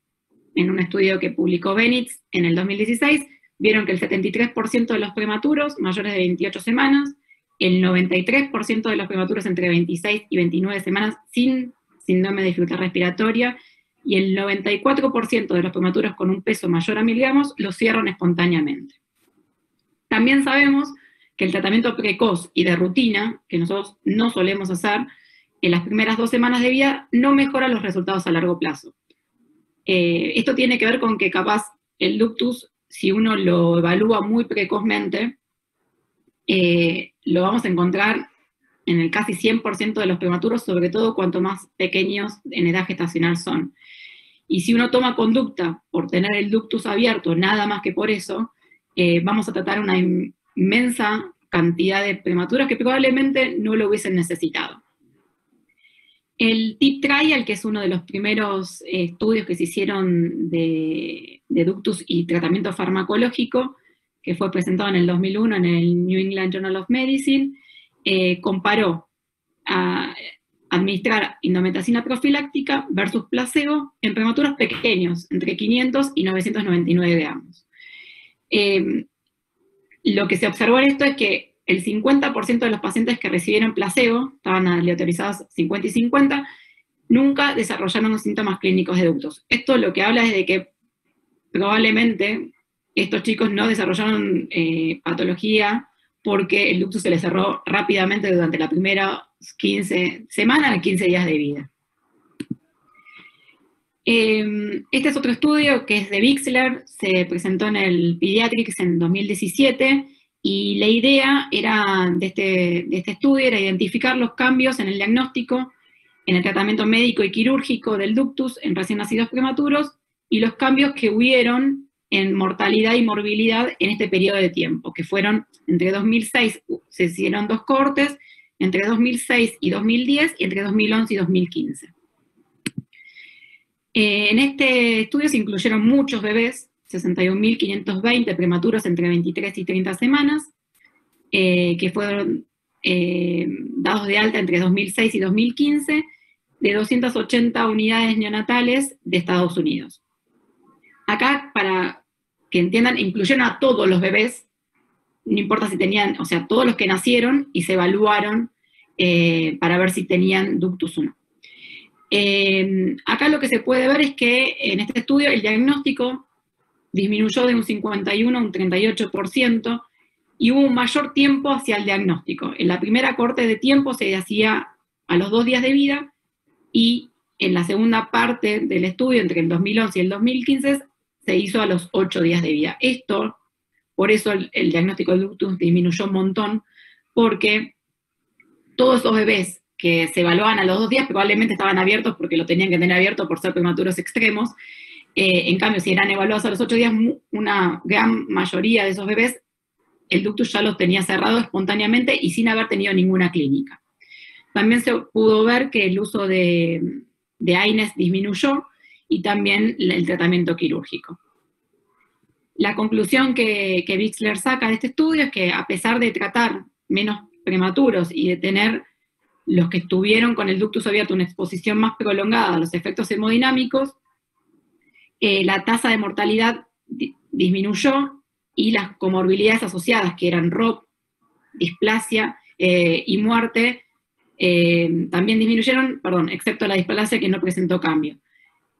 un estudio que publicó Benitz en el 2016, vieron que el 73% de los prematuros mayores de 28 semanas, el 93% de los prematuros entre 26 y 29 semanas sin síndrome de dificultad respiratoria, y el 94% de los prematuros con un peso mayor a 1000 gramos lo cierran espontáneamente. También sabemos que el tratamiento precoz y de rutina, que nosotros no solemos hacer, en las primeras 2 semanas de vida no mejora los resultados a largo plazo. Esto tiene que ver con que capaz el ductus, si uno lo evalúa muy precozmente, lo vamos a encontrar en el casi 100% de los prematuros, sobre todo cuanto más pequeños en edad gestacional son. Y si uno toma conducta por tener el ductus abierto, nada más que por eso, vamos a tratar una inmensa cantidad de prematuros que probablemente no lo hubiesen necesitado. El TIP Trial, que es uno de los primeros estudios que se hicieron de ductus y tratamiento farmacológico, que fue presentado en el 2001 en el New England Journal of Medicine, comparó a administrar indometacina profiláctica versus placebo en prematuros pequeños, entre 500 y 999 gramos. Lo que se observó en esto es que el 50% de los pacientes que recibieron placebo, estaban aleatorizados 50 y 50, nunca desarrollaron los síntomas clínicos de ductus. Esto lo que habla es de que probablemente estos chicos no desarrollaron patología porque el ductus se les cerró rápidamente durante la primera 15 semanas, 15 días de vida. Este es otro estudio que es de Bixler, se presentó en el Pediatrics en 2017, y la idea era de este estudio era identificar los cambios en el diagnóstico, en el tratamiento médico y quirúrgico del ductus en recién nacidos prematuros, y los cambios que hubieron en mortalidad y morbilidad en este periodo de tiempo, que fueron entre 2006, se hicieron 2 cohortes, entre 2006 y 2010 y entre 2011 y 2015. En este estudio se incluyeron muchos bebés, 61.520 prematuros entre 23 y 30 semanas, que fueron dados de alta entre 2006 y 2015, de 280 unidades neonatales de Estados Unidos. Acá, para que entiendan, incluyeron a todos los bebés, no importa si tenían, o sea, todos los que nacieron, y se evaluaron para ver si tenían ductus o no. Acá lo que se puede ver es que en este estudio el diagnóstico disminuyó de un 51 a un 38%, y hubo un mayor tiempo hacia el diagnóstico. En la primera corte de tiempo se hacía a los 2 días de vida, y en la segunda parte del estudio, entre el 2011 y el 2015, se hizo a los 8 días de vida. Esto, por eso el diagnóstico de ductus disminuyó un montón, porque todos esos bebés que se evaluaban a los 2 días probablemente estaban abiertos porque lo tenían que tener abierto por ser prematuros extremos. En cambio, si eran evaluados a los 8 días, una gran mayoría de esos bebés, el ductus ya los tenía cerrado espontáneamente y sin haber tenido ninguna clínica. También se pudo ver que el uso de AINES disminuyó, y también el tratamiento quirúrgico. La conclusión que Wixler saca de este estudio es que, a pesar de tratar menos prematuros y de tener los que estuvieron con el ductus abierto una exposición más prolongada a los efectos hemodinámicos, la tasa de mortalidad disminuyó, y las comorbilidades asociadas, que eran ROP, displasia y muerte, también disminuyeron, excepto la displasia, que no presentó cambio.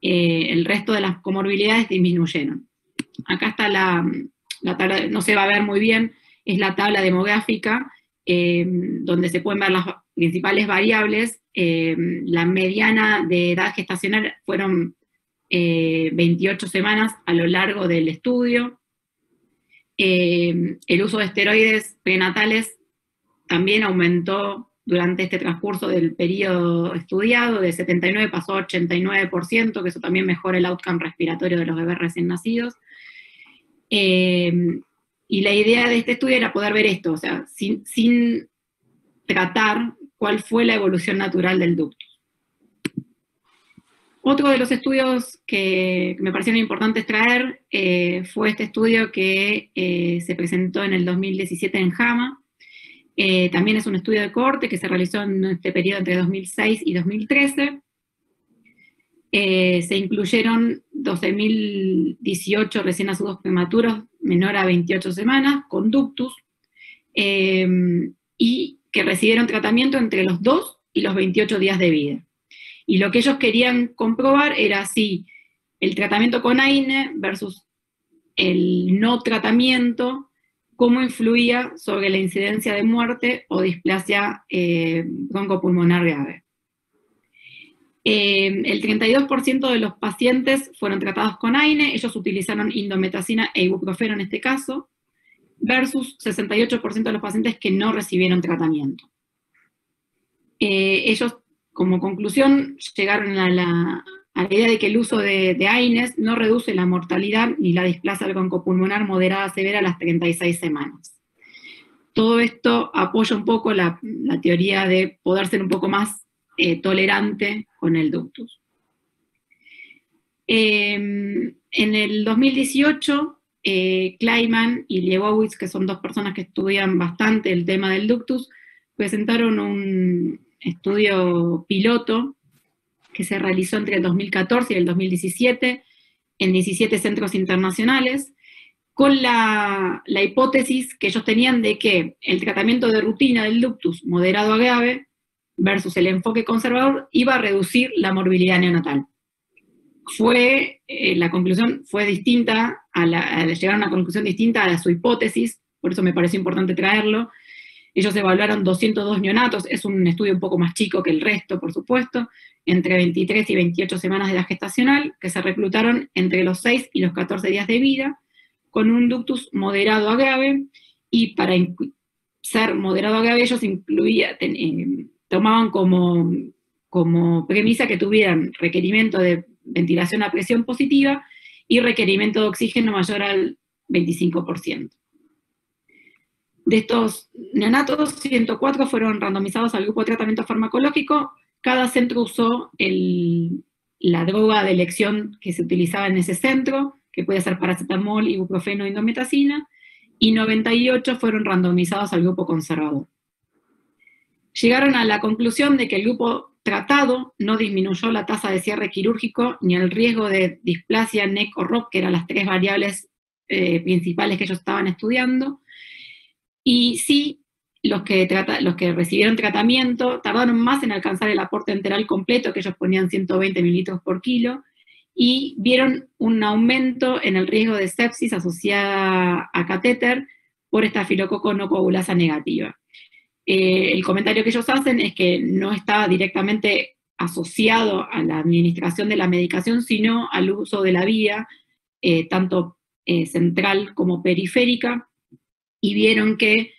El resto de las comorbilidades disminuyeron. Acá está la tabla, no se va a ver muy bien, es la tabla demográfica, donde se pueden ver las principales variables. La mediana de edad gestacional fueron 28 semanas a lo largo del estudio. El uso de esteroides prenatales también aumentó durante este transcurso del periodo estudiado, de 79 pasó a 89%, que eso también mejora el outcome respiratorio de los bebés recién nacidos. Y la idea de este estudio era poder ver esto, o sea, sin tratar cuál fue la evolución natural del ductus. Otro de los estudios que me parecieron importantes traer fue este estudio que se presentó en el 2017 en JAMA. También es un estudio de cohorte que se realizó en este periodo entre 2006 y 2013. Se incluyeron 12.018 recién nacidos prematuros menor a 28 semanas con ductus, y que recibieron tratamiento entre los 2 y los 28 días de vida. Y lo que ellos querían comprobar era si el tratamiento con AINE versus el no tratamiento, cómo influía sobre la incidencia de muerte o displasia broncopulmonar grave. El 32% de los pacientes fueron tratados con AINE, ellos utilizaron indometacina e ibuprofeno en este caso, versus 68% de los pacientes que no recibieron tratamiento. Ellos, como conclusión, llegaron a la idea de que el uso de AINES no reduce la mortalidad ni la displasia broncopulmonar moderada severa a las 36 semanas. Todo esto apoya un poco la teoría de poder ser un poco más tolerante con el ductus. En el 2018, Kleiman y Liebowitz, que son dos personas que estudian bastante el tema del ductus, presentaron un estudio piloto que se realizó entre el 2014 y el 2017 en 17 centros internacionales, con la hipótesis que ellos tenían de que el tratamiento de rutina del ductus moderado a grave versus el enfoque conservador iba a reducir la morbilidad neonatal. La conclusión fue distinta, llegaron a una conclusión distinta a su hipótesis, por eso me pareció importante traerlo. Ellos evaluaron 202 neonatos, es un estudio un poco más chico que el resto, por supuesto, entre 23 y 28 semanas de edad gestacional, que se reclutaron entre los 6 y los 14 días de vida, con un ductus moderado a grave, y para ser moderado a grave ellos tomaban como premisa que tuvieran requerimiento de ventilación a presión positiva y requerimiento de oxígeno mayor al 25%. De estos neonatos, 104 fueron randomizados al grupo de tratamiento farmacológico. Cada centro usó la droga de elección que se utilizaba en ese centro, que puede ser paracetamol, ibuprofeno, indometacina, y 98 fueron randomizados al grupo conservador. Llegaron a la conclusión de que el grupo tratado no disminuyó la tasa de cierre quirúrgico ni el riesgo de displasia, NEC o ROP, que eran las tres variables principales que ellos estaban estudiando, y sí, los que recibieron tratamiento tardaron más en alcanzar el aporte enteral completo, que ellos ponían 120 mililitros por kilo, y vieron un aumento en el riesgo de sepsis asociada a catéter por estafilococo no coagulasa negativa. El comentario que ellos hacen es que no está directamente asociado a la administración de la medicación, sino al uso de la vía, tanto central como periférica, y vieron que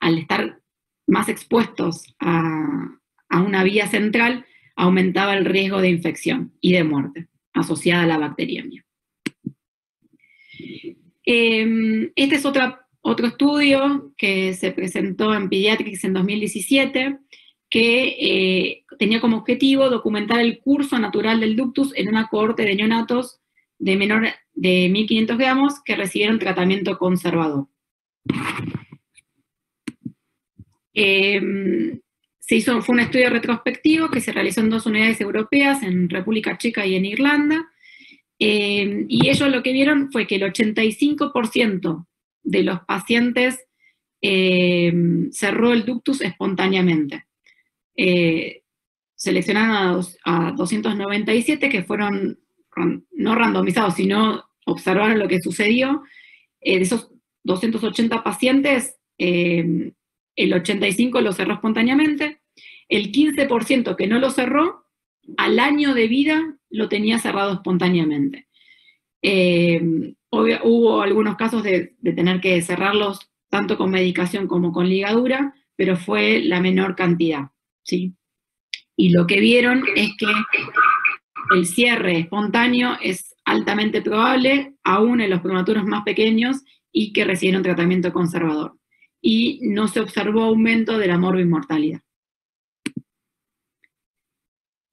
al estar más expuestos a una vía central, aumentaba el riesgo de infección y de muerte asociada a la bacteriemia. Este es otro estudio que se presentó en Pediatrics en 2017, que tenía como objetivo documentar el curso natural del ductus en una cohorte de neonatos de menor de 1.500 gramos que recibieron tratamiento conservador. Fue un estudio retrospectivo que se realizó en 2 unidades europeas, en República Checa y en Irlanda, y ellos lo que vieron fue que el 85% de los pacientes cerró el ductus espontáneamente. Seleccionaron a 297 que fueron no randomizados, sino observaron lo que sucedió. De esos 280 pacientes, el 85% lo cerró espontáneamente, el 15% que no lo cerró, al año de vida lo tenía cerrado espontáneamente. Hubo algunos casos de tener que cerrarlos tanto con medicación como con ligadura, pero fue la menor cantidad, ¿sí? Y lo que vieron es que el cierre espontáneo es altamente probable, aún en los prematuros más pequeños y que recibieron tratamiento conservador. Y no se observó aumento de la morbimortalidad.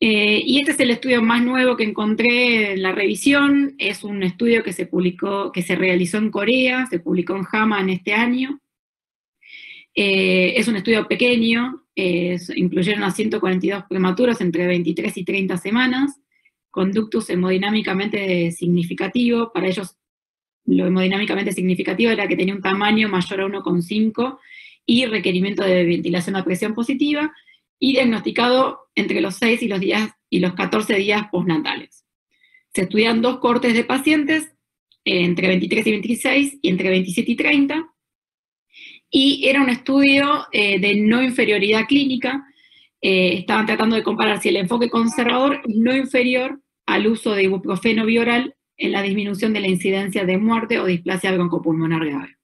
Y este es el estudio más nuevo que encontré en la revisión. Es un estudio que se realizó en Corea, se publicó en JAMA en este año. Es un estudio pequeño, incluyeron a 142 prematuros entre 23 y 30 semanas, con ductus hemodinámicamente significativo. Para ellos, lo hemodinámicamente significativo era que tenía un tamaño mayor a 1,5 y requerimiento de ventilación a presión positiva, y diagnosticado entre los 6 y los 14 días postnatales. Se estudian 2 cohortes de pacientes, entre 23 y 26 y entre 27 y 30, y era un estudio de no inferioridad clínica. Estaban tratando de comparar si el enfoque conservador es no inferior al uso de ibuprofeno bioral en la disminución de la incidencia de muerte o displasia broncopulmonar grave.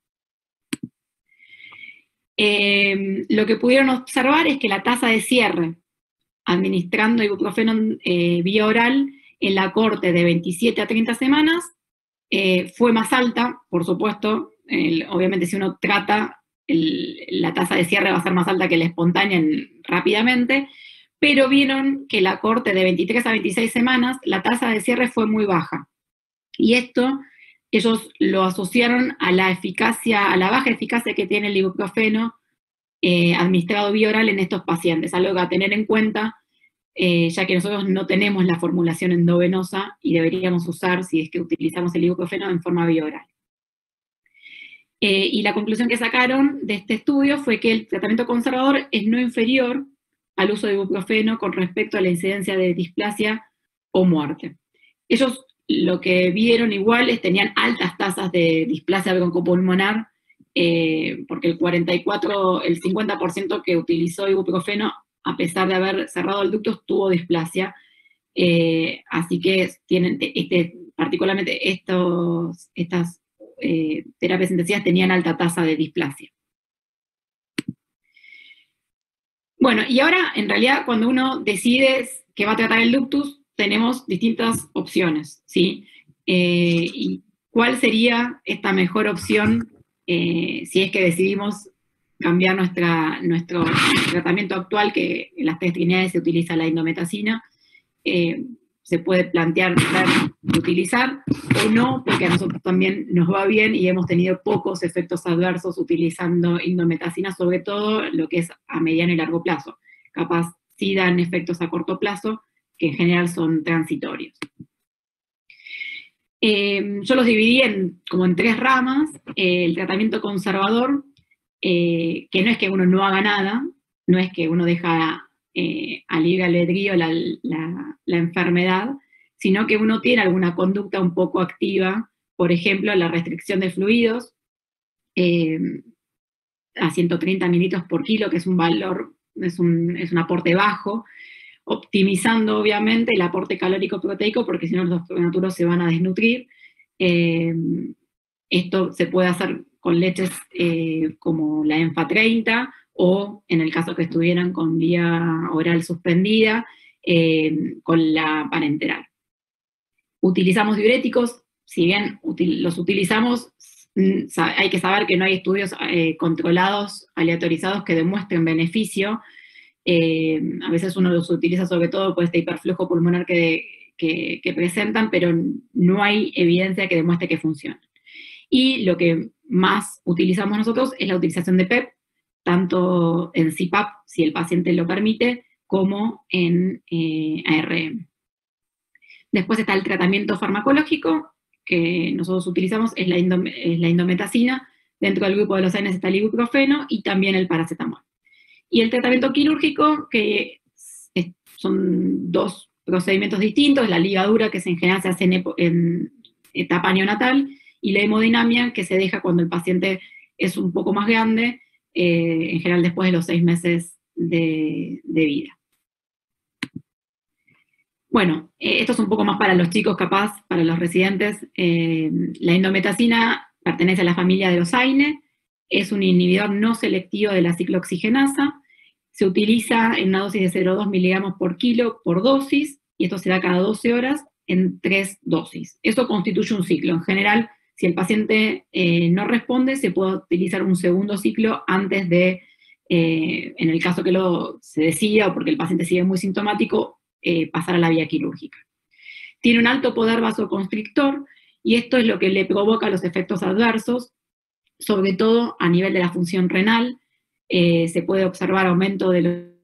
Lo que pudieron observar es que la tasa de cierre administrando ibuprofeno vía oral en la cohorte de 27 a 30 semanas fue más alta, por supuesto. Obviamente si uno trata, la tasa de cierre va a ser más alta que la espontánea rápidamente, pero vieron que la cohorte de 23 a 26 semanas, la tasa de cierre fue muy baja. Y esto ellos lo asociaron a la baja eficacia que tiene el ibuprofeno administrado vía oral en estos pacientes, algo a tener en cuenta, ya que nosotros no tenemos la formulación endovenosa y deberíamos usar, si es que utilizamos el ibuprofeno, en forma vía oral. Y la conclusión que sacaron de este estudio fue que el tratamiento conservador es no inferior al uso de ibuprofeno con respecto a la incidencia de displasia o muerte. Ellos lo que vieron igual es tenían altas tasas de displasia broncopulmonar, porque el 50% que utilizó ibuprofeno, a pesar de haber cerrado el ducto, tuvo displasia. Así que tienen particularmente estas terapias intensivas tenían alta tasa de displasia. Bueno, y ahora, en realidad, cuando uno decide que va a tratar el ductus, tenemos distintas opciones, ¿sí? ¿Y cuál sería esta mejor opción si es que decidimos cambiar nuestro tratamiento actual, que en las 3 trinidades se utiliza la indometacina, se puede plantear utilizar o no, porque a nosotros también nos va bien y hemos tenido pocos efectos adversos utilizando indometacina, sobre todo lo que es a mediano y largo plazo. Capaz sí dan efectos a corto plazo, que en general son transitorios. Yo los dividí como en 3 ramas. El tratamiento conservador, que no es que uno no haga nada, no es que uno deja a libre albedrío la enfermedad, sino que uno tiene alguna conducta un poco activa, por ejemplo, la restricción de fluidos a 130 mililitros por kilo, que es un valor, es un aporte bajo, optimizando obviamente el aporte calórico proteico, porque si no los prematuros se van a desnutrir. Esto se puede hacer con leches como la ENFA 30, o en el caso que estuvieran con vía oral suspendida, con la parenteral. Utilizamos diuréticos, si bien los utilizamos, hay que saber que no hay estudios controlados, aleatorizados, que demuestren beneficio. A veces uno los utiliza sobre todo por este hiperflujo pulmonar que presentan, pero no hay evidencia que demuestre que funciona. Y lo que más utilizamos nosotros es la utilización de PEP, tanto en CPAP, si el paciente lo permite, como en ARM. Después está el tratamiento farmacológico, que nosotros utilizamos, es la indometacina. Dentro del grupo de los AINES está el ibuprofeno y también el paracetamol. Y el tratamiento quirúrgico, que son 2 procedimientos distintos: la ligadura, que en general se hace en etapa neonatal, y la hemodinamia, que se deja cuando el paciente es un poco más grande, en general después de los 6 meses de vida. Bueno, esto es un poco más para los chicos, capaz, para los residentes. La indometacina pertenece a la familia de los AINE, es un inhibidor no selectivo de la ciclooxigenasa, se utiliza en una dosis de 0,2 miligramos por kilo por dosis, y esto se da cada 12 horas en 3 dosis. Eso constituye un ciclo. En general, si el paciente no responde, se puede utilizar un segundo ciclo antes de, en el caso que se decida, o porque el paciente sigue muy sintomático, pasar a la vía quirúrgica. Tiene un alto poder vasoconstrictor, y esto es lo que le provoca los efectos adversos, sobre todo a nivel de la función renal. Se puede observar aumento de los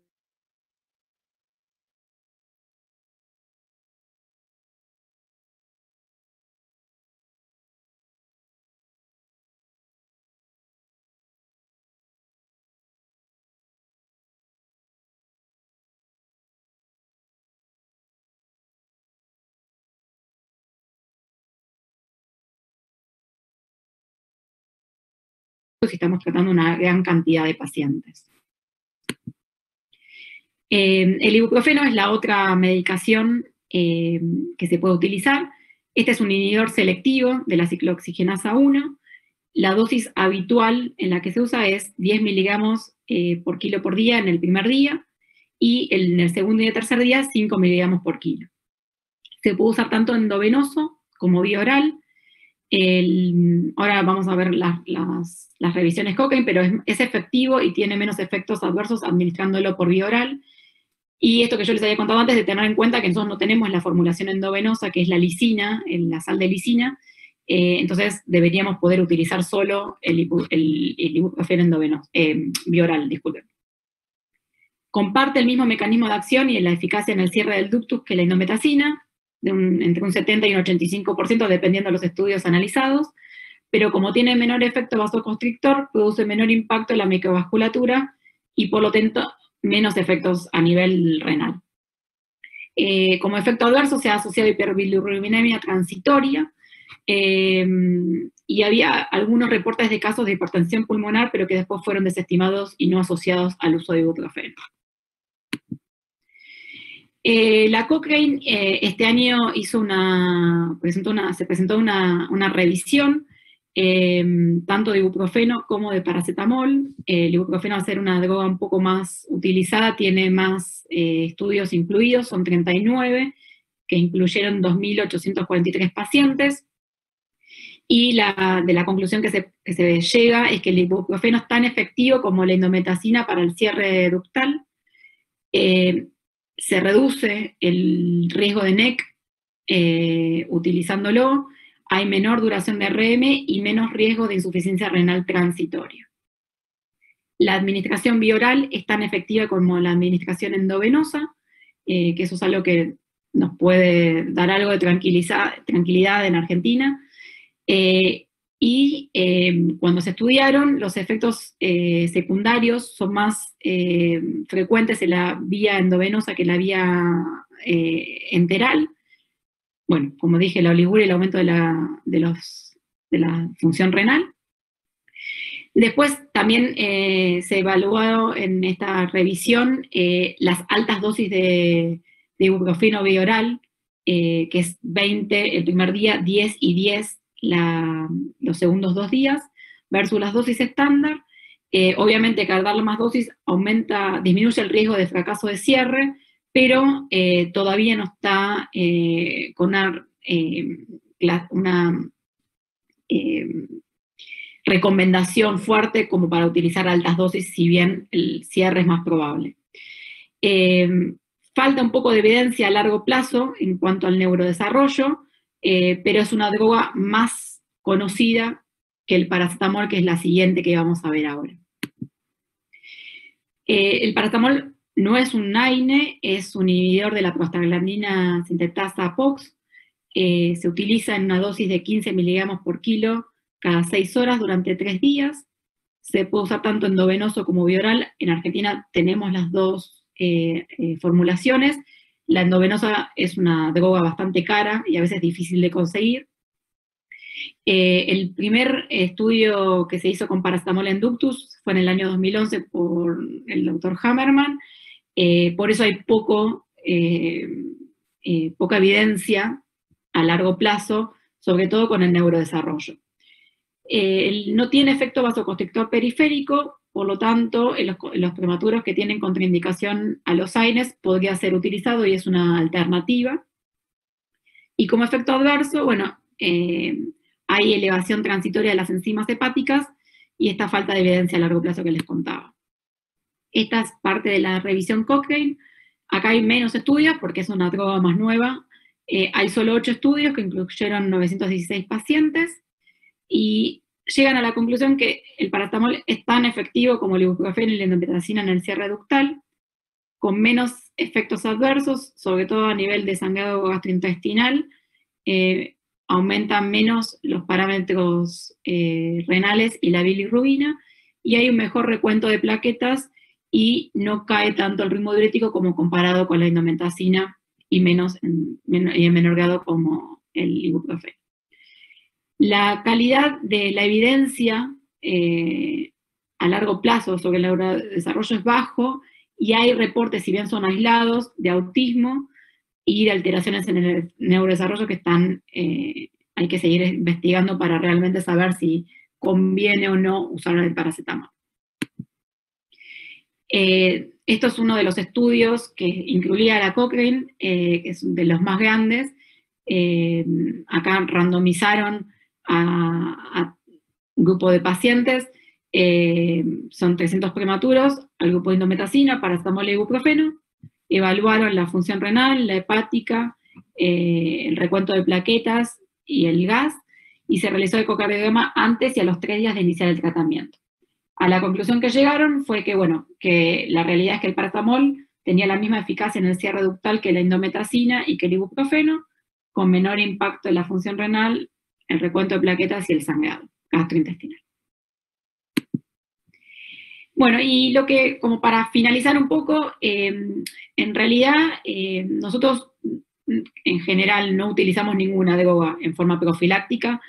si estamos tratando una gran cantidad de pacientes. El ibuprofeno es la otra medicación que se puede utilizar. Este es un inhibidor selectivo de la ciclooxigenasa 1. La dosis habitual en la que se usa es 10 miligramos por kilo por día en el primer día, y en el segundo y el tercer día 5 miligramos por kilo. Se puede usar tanto endovenoso como vía oral. Ahora vamos a ver las revisiones Cochrane, pero es efectivo y tiene menos efectos adversos administrándolo por vía oral. Y esto que yo les había contado antes, de tener en cuenta que nosotros no tenemos la formulación endovenosa, que es la lisina, la sal de lisina, entonces deberíamos poder utilizar solo el ibuprofeno endovenoso, vía oral, disculpen. Comparte el mismo mecanismo de acción y la eficacia en el cierre del ductus que la indometacina, entre un 70 y un 85%, dependiendo de los estudios analizados, pero como tiene menor efecto vasoconstrictor, produce menor impacto en la microvasculatura y por lo tanto menos efectos a nivel renal. Como efecto adverso se ha asociado hiperbilirubinemia transitoria, y había algunos reportes de casos de hipertensión pulmonar, pero que después fueron desestimados y no asociados al uso de ibuprofeno. La Cochrane este año se presentó una revisión tanto de ibuprofeno como de paracetamol. El ibuprofeno, al ser una droga un poco más utilizada, tiene más estudios incluidos, son 39, que incluyeron 2.843 pacientes. y de la conclusión que se llega es que el ibuprofeno es tan efectivo como la indometacina para el cierre ductal. Se reduce el riesgo de NEC utilizándolo, hay menor duración de RM y menos riesgo de insuficiencia renal transitoria. La administración bioral es tan efectiva como la administración endovenosa, que eso es algo que nos puede dar algo de tranquilidad en Argentina. Cuando se estudiaron, los efectos secundarios son más frecuentes en la vía endovenosa que en la vía enteral. Bueno, como dije, la oliguria y el aumento de la función renal. Después también se evaluó en esta revisión las altas dosis de ibuprofeno bioral, que es 20 el primer día, 10 y 10 los segundos 2 días, versus las dosis estándar. Obviamente que al darle más dosis disminuye el riesgo de fracaso de cierre, pero todavía no está con una recomendación fuerte como para utilizar altas dosis, si bien el cierre es más probable. Falta un poco de evidencia a largo plazo en cuanto al neurodesarrollo, pero es una droga más conocida que el paracetamol, que es la siguiente que vamos a ver ahora. El paracetamol no es un AINE, es un inhibidor de la prostaglandina sintetasa POX. Se utiliza en una dosis de 15 miligramos por kilo cada 6 horas durante 3 días. Se puede usar tanto endovenoso como bioral. En Argentina tenemos las dos formulaciones. La endovenosa es una droga bastante cara y a veces difícil de conseguir. El primer estudio que se hizo con paracetamol en ductus fue en el año 2011 por el doctor Hammerman. Por eso hay poca evidencia a largo plazo, sobre todo con el neurodesarrollo. No tiene efecto vasoconstrictor periférico, por lo tanto, en los prematuros que tienen contraindicación a los AINES podría ser utilizado y es una alternativa. Y como efecto adverso, bueno, hay elevación transitoria de las enzimas hepáticas y esta falta de evidencia a largo plazo que les contaba. Esta es parte de la revisión Cochrane. Acá hay menos estudios porque es una droga más nueva. Hay solo 8 estudios que incluyeron 916 pacientes y llegan a la conclusión que el paracetamol es tan efectivo como el ibuprofeno y la indometacina en el cierre ductal, con menos efectos adversos, sobre todo a nivel de sangrado gastrointestinal, aumentan menos los parámetros renales y la bilirrubina, y hay un mejor recuento de plaquetas y no cae tanto el ritmo diurético como comparado con la indometacina y en menor grado como el ibuprofeno. La calidad de la evidencia a largo plazo sobre el neurodesarrollo es bajo y hay reportes, si bien son aislados, de autismo y de alteraciones en el neurodesarrollo que hay que seguir investigando para realmente saber si conviene o no usar el paracetamol. Esto es uno de los estudios que incluía la Cochrane, que es de los más grandes. Acá randomizaron a un grupo de pacientes, son 300 prematuros, al grupo de indometacina, paracetamol y ibuprofeno, evaluaron la función renal, la hepática, el recuento de plaquetas y el gas, y se realizó el ecocardiograma antes y a los 3 días de iniciar el tratamiento. A la conclusión que llegaron fue que, bueno, que la realidad es que el paracetamol tenía la misma eficacia en el cierre ductal que la indometacina y que el ibuprofeno, con menor impacto en la función renal, el recuento de plaquetas y el sangrado gastrointestinal. Bueno, y como para finalizar un poco, en realidad nosotros en general no utilizamos ninguna droga en forma profiláctica.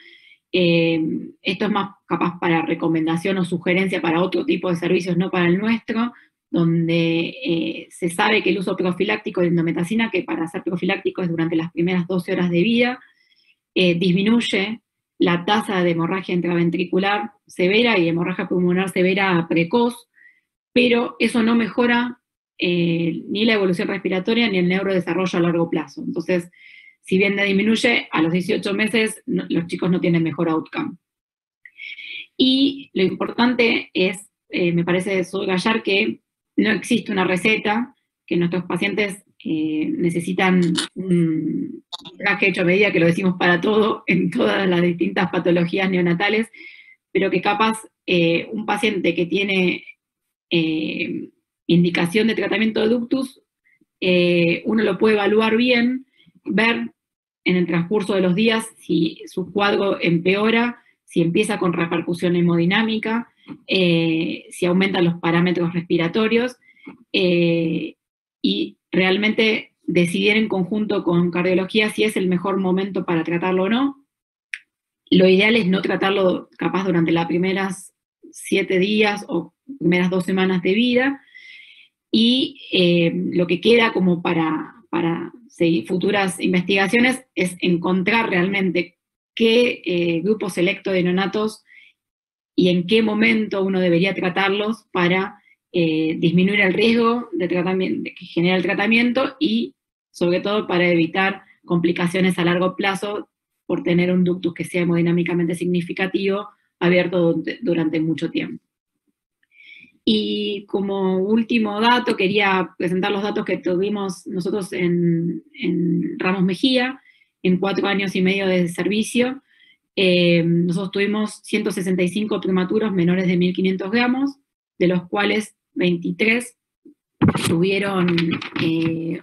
Esto es más capaz para recomendación o sugerencia para otro tipo de servicios, no para el nuestro, donde se sabe que el uso profiláctico de indometacina, que para ser profiláctico es durante las primeras 12 horas de vida, disminuye la tasa de hemorragia intraventricular severa y hemorragia pulmonar severa precoz, pero eso no mejora ni la evolución respiratoria ni el neurodesarrollo a largo plazo. Entonces, si bien le disminuye, a los 18 meses los chicos no tienen mejor outcome. Y lo importante es, me parece subrayar que no existe una receta, que nuestros pacientes necesitan un traje hecho a medida, que lo decimos para todo, en todas las distintas patologías neonatales, pero que capaz un paciente que tiene indicación de tratamiento de ductus, uno lo puede evaluar bien, ver en el transcurso de los días si su cuadro empeora, si empieza con repercusión hemodinámica, si aumentan los parámetros respiratorios, y realmente decidir en conjunto con cardiología si es el mejor momento para tratarlo o no. Lo ideal es no tratarlo capaz durante las primeras 7 días o primeras 2 semanas de vida, y lo que queda como para seguir futuras investigaciones es encontrar realmente qué grupo selecto de neonatos y en qué momento uno debería tratarlos para disminuir el riesgo de tratamiento, que genera el tratamiento, y sobre todo para evitar complicaciones a largo plazo por tener un ductus que sea hemodinámicamente significativo abierto durante mucho tiempo. Y como último dato, quería presentar los datos que tuvimos nosotros en Ramos Mejía, en 4 años y medio de servicio. Nosotros tuvimos 165 prematuros menores de 1.500 gramos, de los cuales 23 tuvieron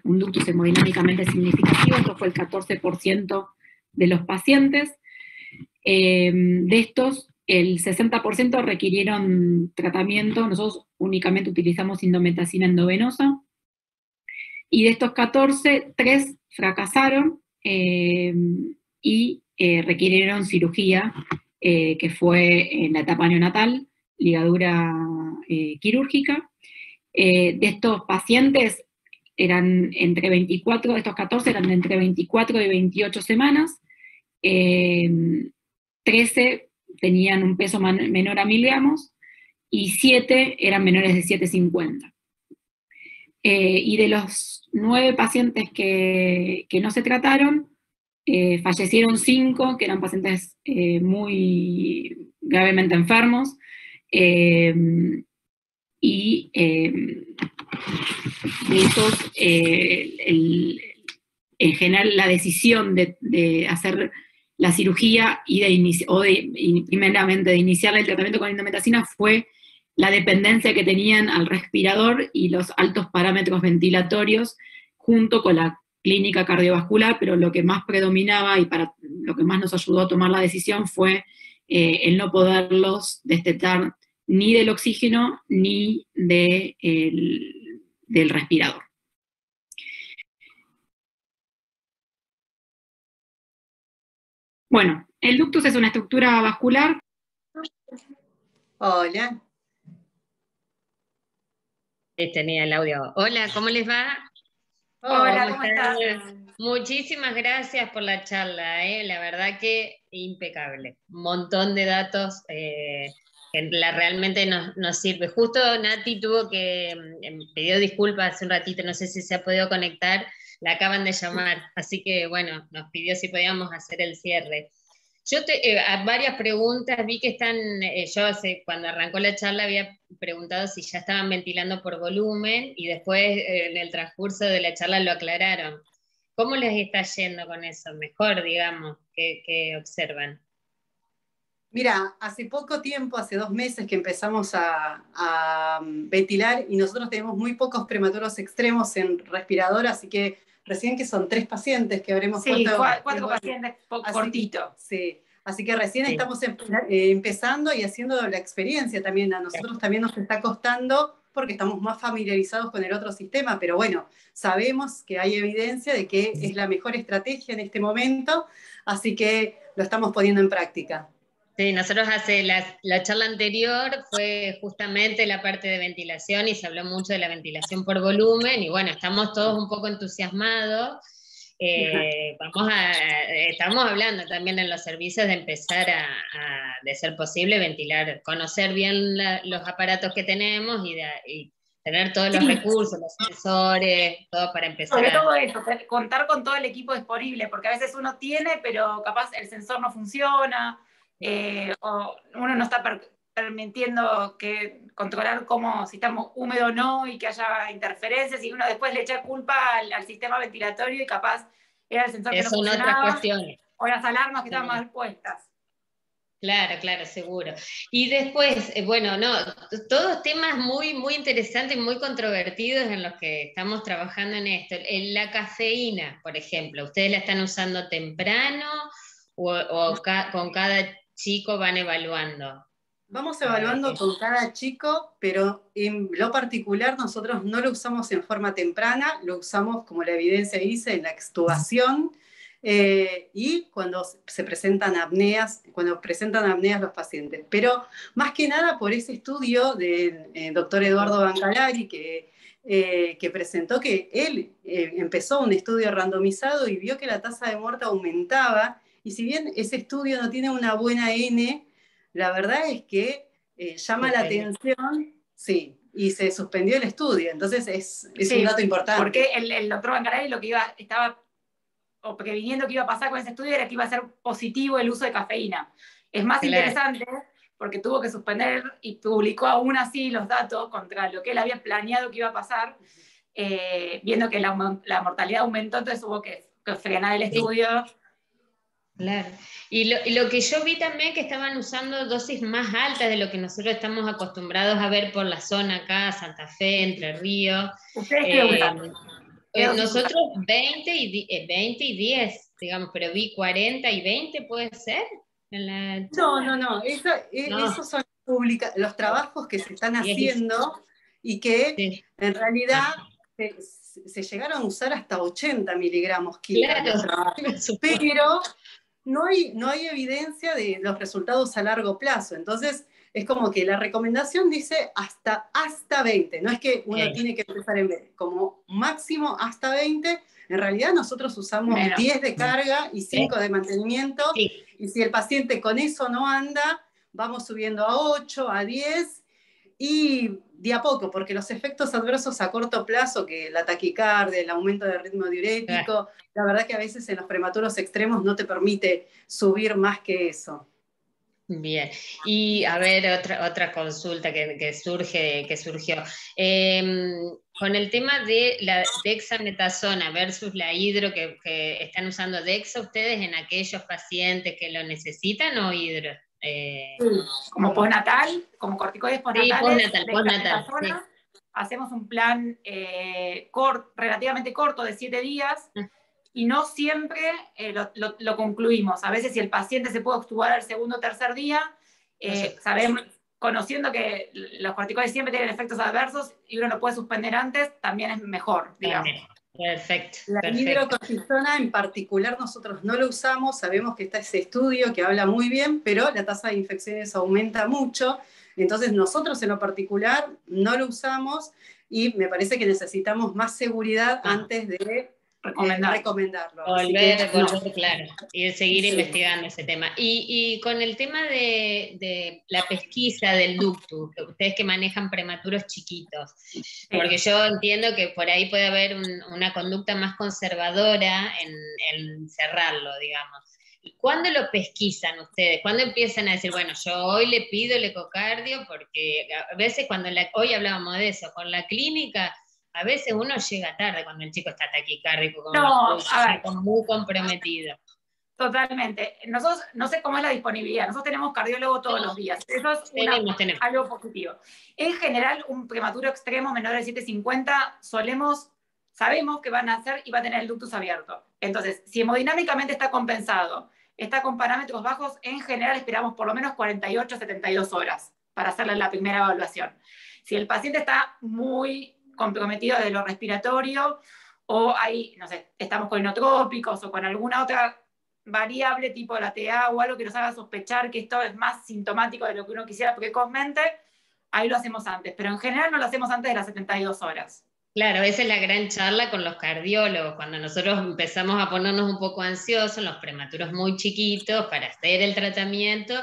un ductus hemodinámicamente significativo, esto fue el 14% de los pacientes. De estos, el 60% requirieron tratamiento, nosotros únicamente utilizamos indometacina endovenosa, y de estos 14, 3 fracasaron y requirieron cirugía, que fue en la etapa neonatal, ligadura quirúrgica. De estos pacientes eran entre 24, estos 14 eran de entre 24 y 28 semanas, 13 tenían un peso menor a 1.000 gramos, y 7 eran menores de 750. Y de los 9 pacientes que no se trataron, fallecieron 5, que eran pacientes muy gravemente enfermos, y de esos, en general, la decisión de hacer la cirugía y primeramente de iniciar el tratamiento con indometacina fue la dependencia que tenían al respirador y los altos parámetros ventilatorios, junto con la clínica cardiovascular, pero lo que más predominaba y para lo que más nos ayudó a tomar la decisión fue el no poderlos destetar ni del oxígeno ni del respirador. Bueno, el ductus es una estructura vascular. Hola. Tenía el audio. Hola, ¿cómo les va? Hola, ¿cómo estás? Muchísimas gracias por la charla, la verdad que impecable. Un montón de datos que realmente nos sirve. Justo Nati pidió disculpas hace un ratito, no sé si se ha podido conectar, la acaban de llamar, así que bueno, nos pidió si podíamos hacer el cierre. Yo varias preguntas, vi que están, cuando arrancó la charla había preguntado si ya estaban ventilando por volumen, y después en el transcurso de la charla lo aclararon. ¿Cómo les está yendo con eso? Mejor, digamos, que observan. Mira, hace poco tiempo, hace 2 meses que empezamos a ventilar, y nosotros tenemos muy pocos prematuros extremos en respirador, así que recién que son 3 pacientes que habremos puesto. 4 pacientes cortito. Sí, así que recién estamos empezando y haciendo la experiencia también. A nosotros también nos está costando porque estamos más familiarizados con el otro sistema, pero bueno, sabemos que hay evidencia de que es la mejor estrategia en este momento, así que lo estamos poniendo en práctica. Sí, nosotros la charla anterior fue justamente la parte de ventilación, y se habló mucho de la ventilación por volumen, y bueno, estamos todos un poco entusiasmados. Estamos hablando también en los servicios de empezar de ser posible, ventilar, conocer bien los aparatos que tenemos y tener todos los recursos, los sensores, todo para empezar. Sobre todo eso, contar con todo el equipo disponible, porque a veces uno tiene, pero capaz el sensor no funciona, o uno no está permitiendo controlar si estamos húmedos o no, y que haya interferencias, y uno después le echa culpa al sistema ventilatorio, y capaz era el sensor que no funcionaba, son otras cuestiones. O las alarmas que estaban mal puestas. Claro, claro, seguro. Y después, bueno, no, todos temas muy, muy interesantes, muy controvertidos en los que estamos trabajando en esto. La cafeína, por ejemplo, ¿ustedes la están usando temprano o con cada chico van evaluando? Vamos evaluando con cada chico, pero en lo particular nosotros no lo usamos en forma temprana, lo usamos, como la evidencia dice, en la extubación, y cuando presentan apneas los pacientes. Pero más que nada por ese estudio del doctor Eduardo Bancalari, que presentó que él empezó un estudio randomizado y vio que la tasa de muerte aumentaba, y si bien ese estudio no tiene una buena N, la verdad es que llama la atención, sí, y se suspendió el estudio, entonces es un dato importante. Porque el doctor Bancalari lo que estaba previniendo que iba a pasar con ese estudio era que iba a ser positivo el uso de cafeína. Es más interesante porque tuvo que suspender y publicó aún así los datos contra lo que él había planeado que iba a pasar, viendo que la mortalidad aumentó, entonces hubo que frenar el estudio. Claro. Y lo que yo vi también que estaban usando dosis más altas de lo que nosotros estamos acostumbrados a ver por la zona acá, Santa Fe, Entre Ríos. ¿Ustedes qué usan? Nosotros 20 y 10, digamos, pero vi 40 y 20, ¿puede ser? No. Esos son los trabajos que se están haciendo y que en realidad se llegaron a usar hasta 80 miligramos kilo. Claro. Pero no hay evidencia de los resultados a largo plazo. Entonces, es como que la recomendación dice hasta 20. No es que uno tiene que empezar en 20, como máximo hasta 20. En realidad nosotros usamos 10 de carga y 5 de mantenimiento. Sí. Y si el paciente con eso no anda, vamos subiendo a 8, a 10. Y de a poco, porque los efectos adversos a corto plazo, que la taquicardia, el aumento del ritmo diurético, la verdad que a veces en los prematuros extremos no te permite subir más que eso. Bien, y a ver, otra consulta que surgió. Con el tema de la dexametasona versus la hidro, que están usando dexa ustedes en aquellos pacientes que lo necesitan, ¿o hidro? Como postnatal, como corticoides postnatales. Sí, postnatal. Sí. Hacemos un plan relativamente corto de 7 días, y no siempre lo concluimos. A veces si el paciente se puede extubar al segundo o tercer día, sabemos, conociendo que los corticoides siempre tienen efectos adversos y uno lo puede suspender antes, también es mejor, digamos. Perfecto. La hidrocortisona en particular nosotros no lo usamos, sabemos que está ese estudio que habla muy bien, pero la tasa de infecciones aumenta mucho, entonces nosotros en lo particular no lo usamos, y me parece que necesitamos más seguridad antes de recomendarlo. Volver, claro, y seguir investigando ese tema. Y con el tema de la pesquisa del ductus, ustedes que manejan prematuros chiquitos, porque yo entiendo que por ahí puede haber una conducta más conservadora en cerrarlo, digamos. ¿Cuándo lo pesquisan ustedes? ¿Cuándo empiezan a decir, bueno, yo hoy le pido el ecocardio? Porque a veces hoy hablábamos de eso, con la clínica, a veces uno llega tarde cuando el chico está taquicárdico, muy comprometido. Totalmente. Nosotros, no sé cómo es la disponibilidad, nosotros tenemos cardiólogo todos los días. Eso es algo positivo. En general, un prematuro extremo menor de 750, sabemos que van a hacer y va a tener el ductus abierto. Entonces, si hemodinámicamente está compensado, está con parámetros bajos, en general esperamos por lo menos 48 a 72 horas para hacerle la primera evaluación. Si el paciente está muy comprometido de lo respiratorio, o ahí, no sé, estamos con inotrópicos o con alguna otra variable tipo la TA o algo que nos haga sospechar que esto es más sintomático de lo que uno quisiera precozmente, ahí lo hacemos antes, pero en general no lo hacemos antes de las 72 horas. Claro, esa es la gran charla con los cardiólogos, cuando nosotros empezamos a ponernos un poco ansiosos, los prematuros muy chiquitos, para hacer el tratamiento,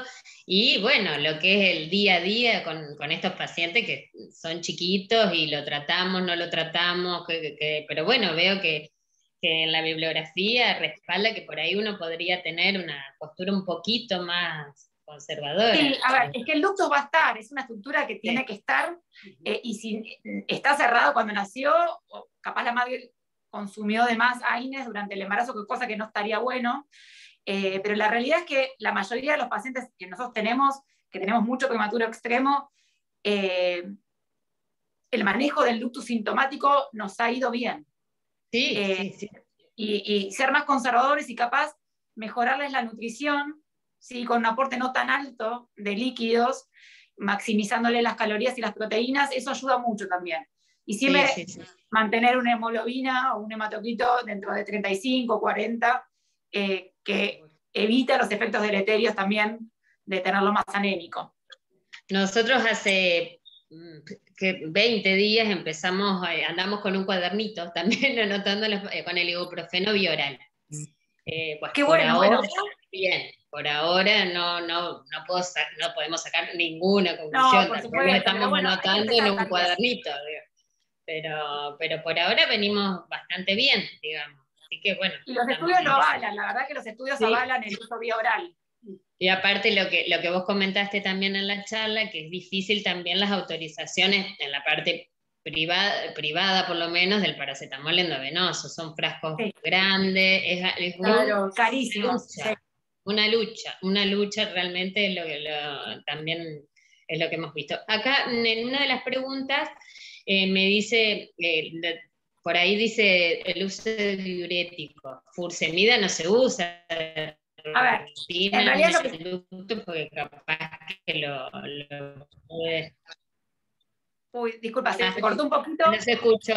y bueno, lo que es el día a día con estos pacientes que son chiquitos y lo tratamos, no lo tratamos, pero bueno, veo que en la bibliografía respalda que por ahí uno podría tener una postura un poquito más conservadora. Sí, a ver, es que el ductus va a estar, es una estructura que tiene que estar, y si está cerrado cuando nació, o capaz la madre consumió de más AINES durante el embarazo, cosa que no estaría bueno, pero la realidad es que la mayoría de los pacientes que nosotros tenemos, que tenemos mucho prematuro extremo, el manejo del ductus sintomático nos ha ido bien. Sí, sí. Y ser más conservadores y capaz mejorarles la nutrición, ¿sí? Con un aporte no tan alto de líquidos, maximizándole las calorías y las proteínas, eso ayuda mucho también. Y siempre mantener una hemoglobina o un hematocrito dentro de 35, 40, que evita los efectos deleterios también de tenerlo más anémico. Nosotros hace 20 días andamos con un cuadernito también anotando con el ibuprofeno bioral. Pues qué por bueno, ahora, bien, por ahora no podemos sacar ninguna conclusión, tampoco estamos anotando en un cuadernito, pero por ahora venimos bastante bien, digamos. Así que bueno. Y los estudios lo avalan, la verdad que los estudios avalan el uso bioral. Y aparte lo que vos comentaste también en la charla, que es difícil también las autorizaciones en la parte privada por lo menos, del paracetamol endovenoso. Son frascos grandes, es claro, carísimos. Una lucha realmente también es lo que hemos visto. Acá en una de las preguntas me dice, por ahí dice el uso de diurético. Fursemida no se usa. A ver, en realidad porque capaz que lo puede... Uy, disculpa, se cortó un poquito. No se escuchó.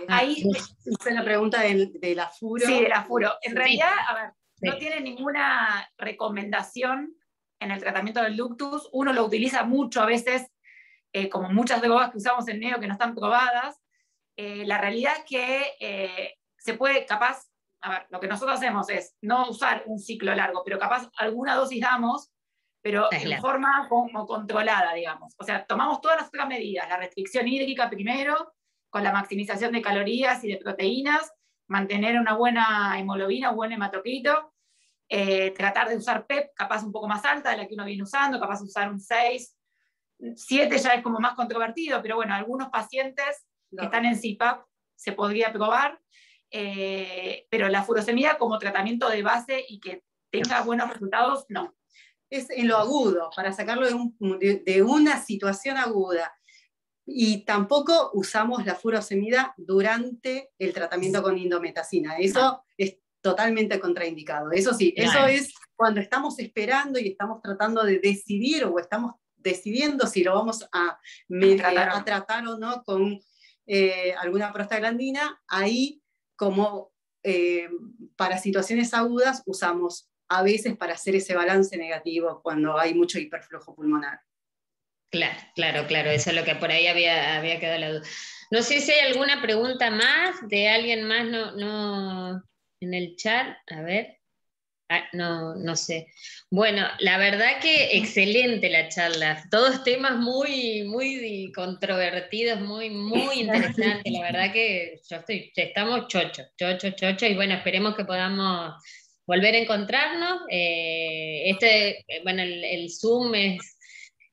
Ahí hice la pregunta del afuro. Sí, del afuro. En realidad, a ver, no tiene ninguna recomendación en el tratamiento del ductus. Uno lo utiliza mucho a veces, como muchas drogas que usamos en neo que no están probadas. La realidad es que se puede, capaz, a ver, lo que nosotros hacemos es no usar un ciclo largo, pero capaz alguna dosis damos, pero en forma como controlada, digamos. O sea, tomamos todas las otras medidas, la restricción hídrica primero, con la maximización de calorías y de proteínas, mantener una buena hemoglobina, un buen hematocrito, tratar de usar PEP, capaz un poco más alta de la que uno viene usando, capaz usar un 6, 7 ya es como más controvertido, pero bueno, algunos pacientes que están en CPAP se podría probar, pero la furosemida como tratamiento de base y que tenga buenos resultados, no. Es en lo agudo, para sacarlo de una situación aguda. Y tampoco usamos la furosemida durante el tratamiento con indometacina. Eso es totalmente contraindicado. Eso sí, eso es cuando estamos esperando y estamos tratando de decidir o estamos decidiendo si lo vamos a tratar o no con alguna prostaglandina. Ahí, como para situaciones agudas, usamos a veces para hacer ese balance negativo cuando hay mucho hiperflujo pulmonar. Claro, eso es lo que por ahí había quedado la duda. No sé si hay alguna pregunta más de alguien más no en el chat, a ver. No sé. Bueno, la verdad que excelente la charla, todos temas muy controvertidos, muy interesantes, la verdad que estamos chochos, y bueno, esperemos que podamos volver a encontrarnos. Bueno, el Zoom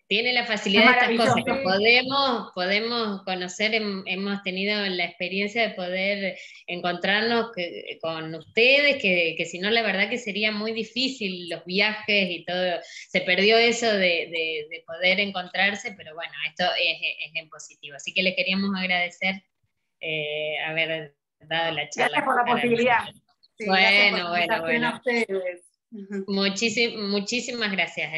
tiene la facilidad de estas cosas, que podemos conocer, hemos tenido la experiencia de poder encontrarnos con ustedes, que si no la verdad que sería muy difícil los viajes y todo, se perdió eso de poder encontrarse, pero bueno, esto es en positivo, así que le queríamos agradecer haber dado la charla. Gracias por la posibilidad. Sí, bueno. Muchísimas gracias.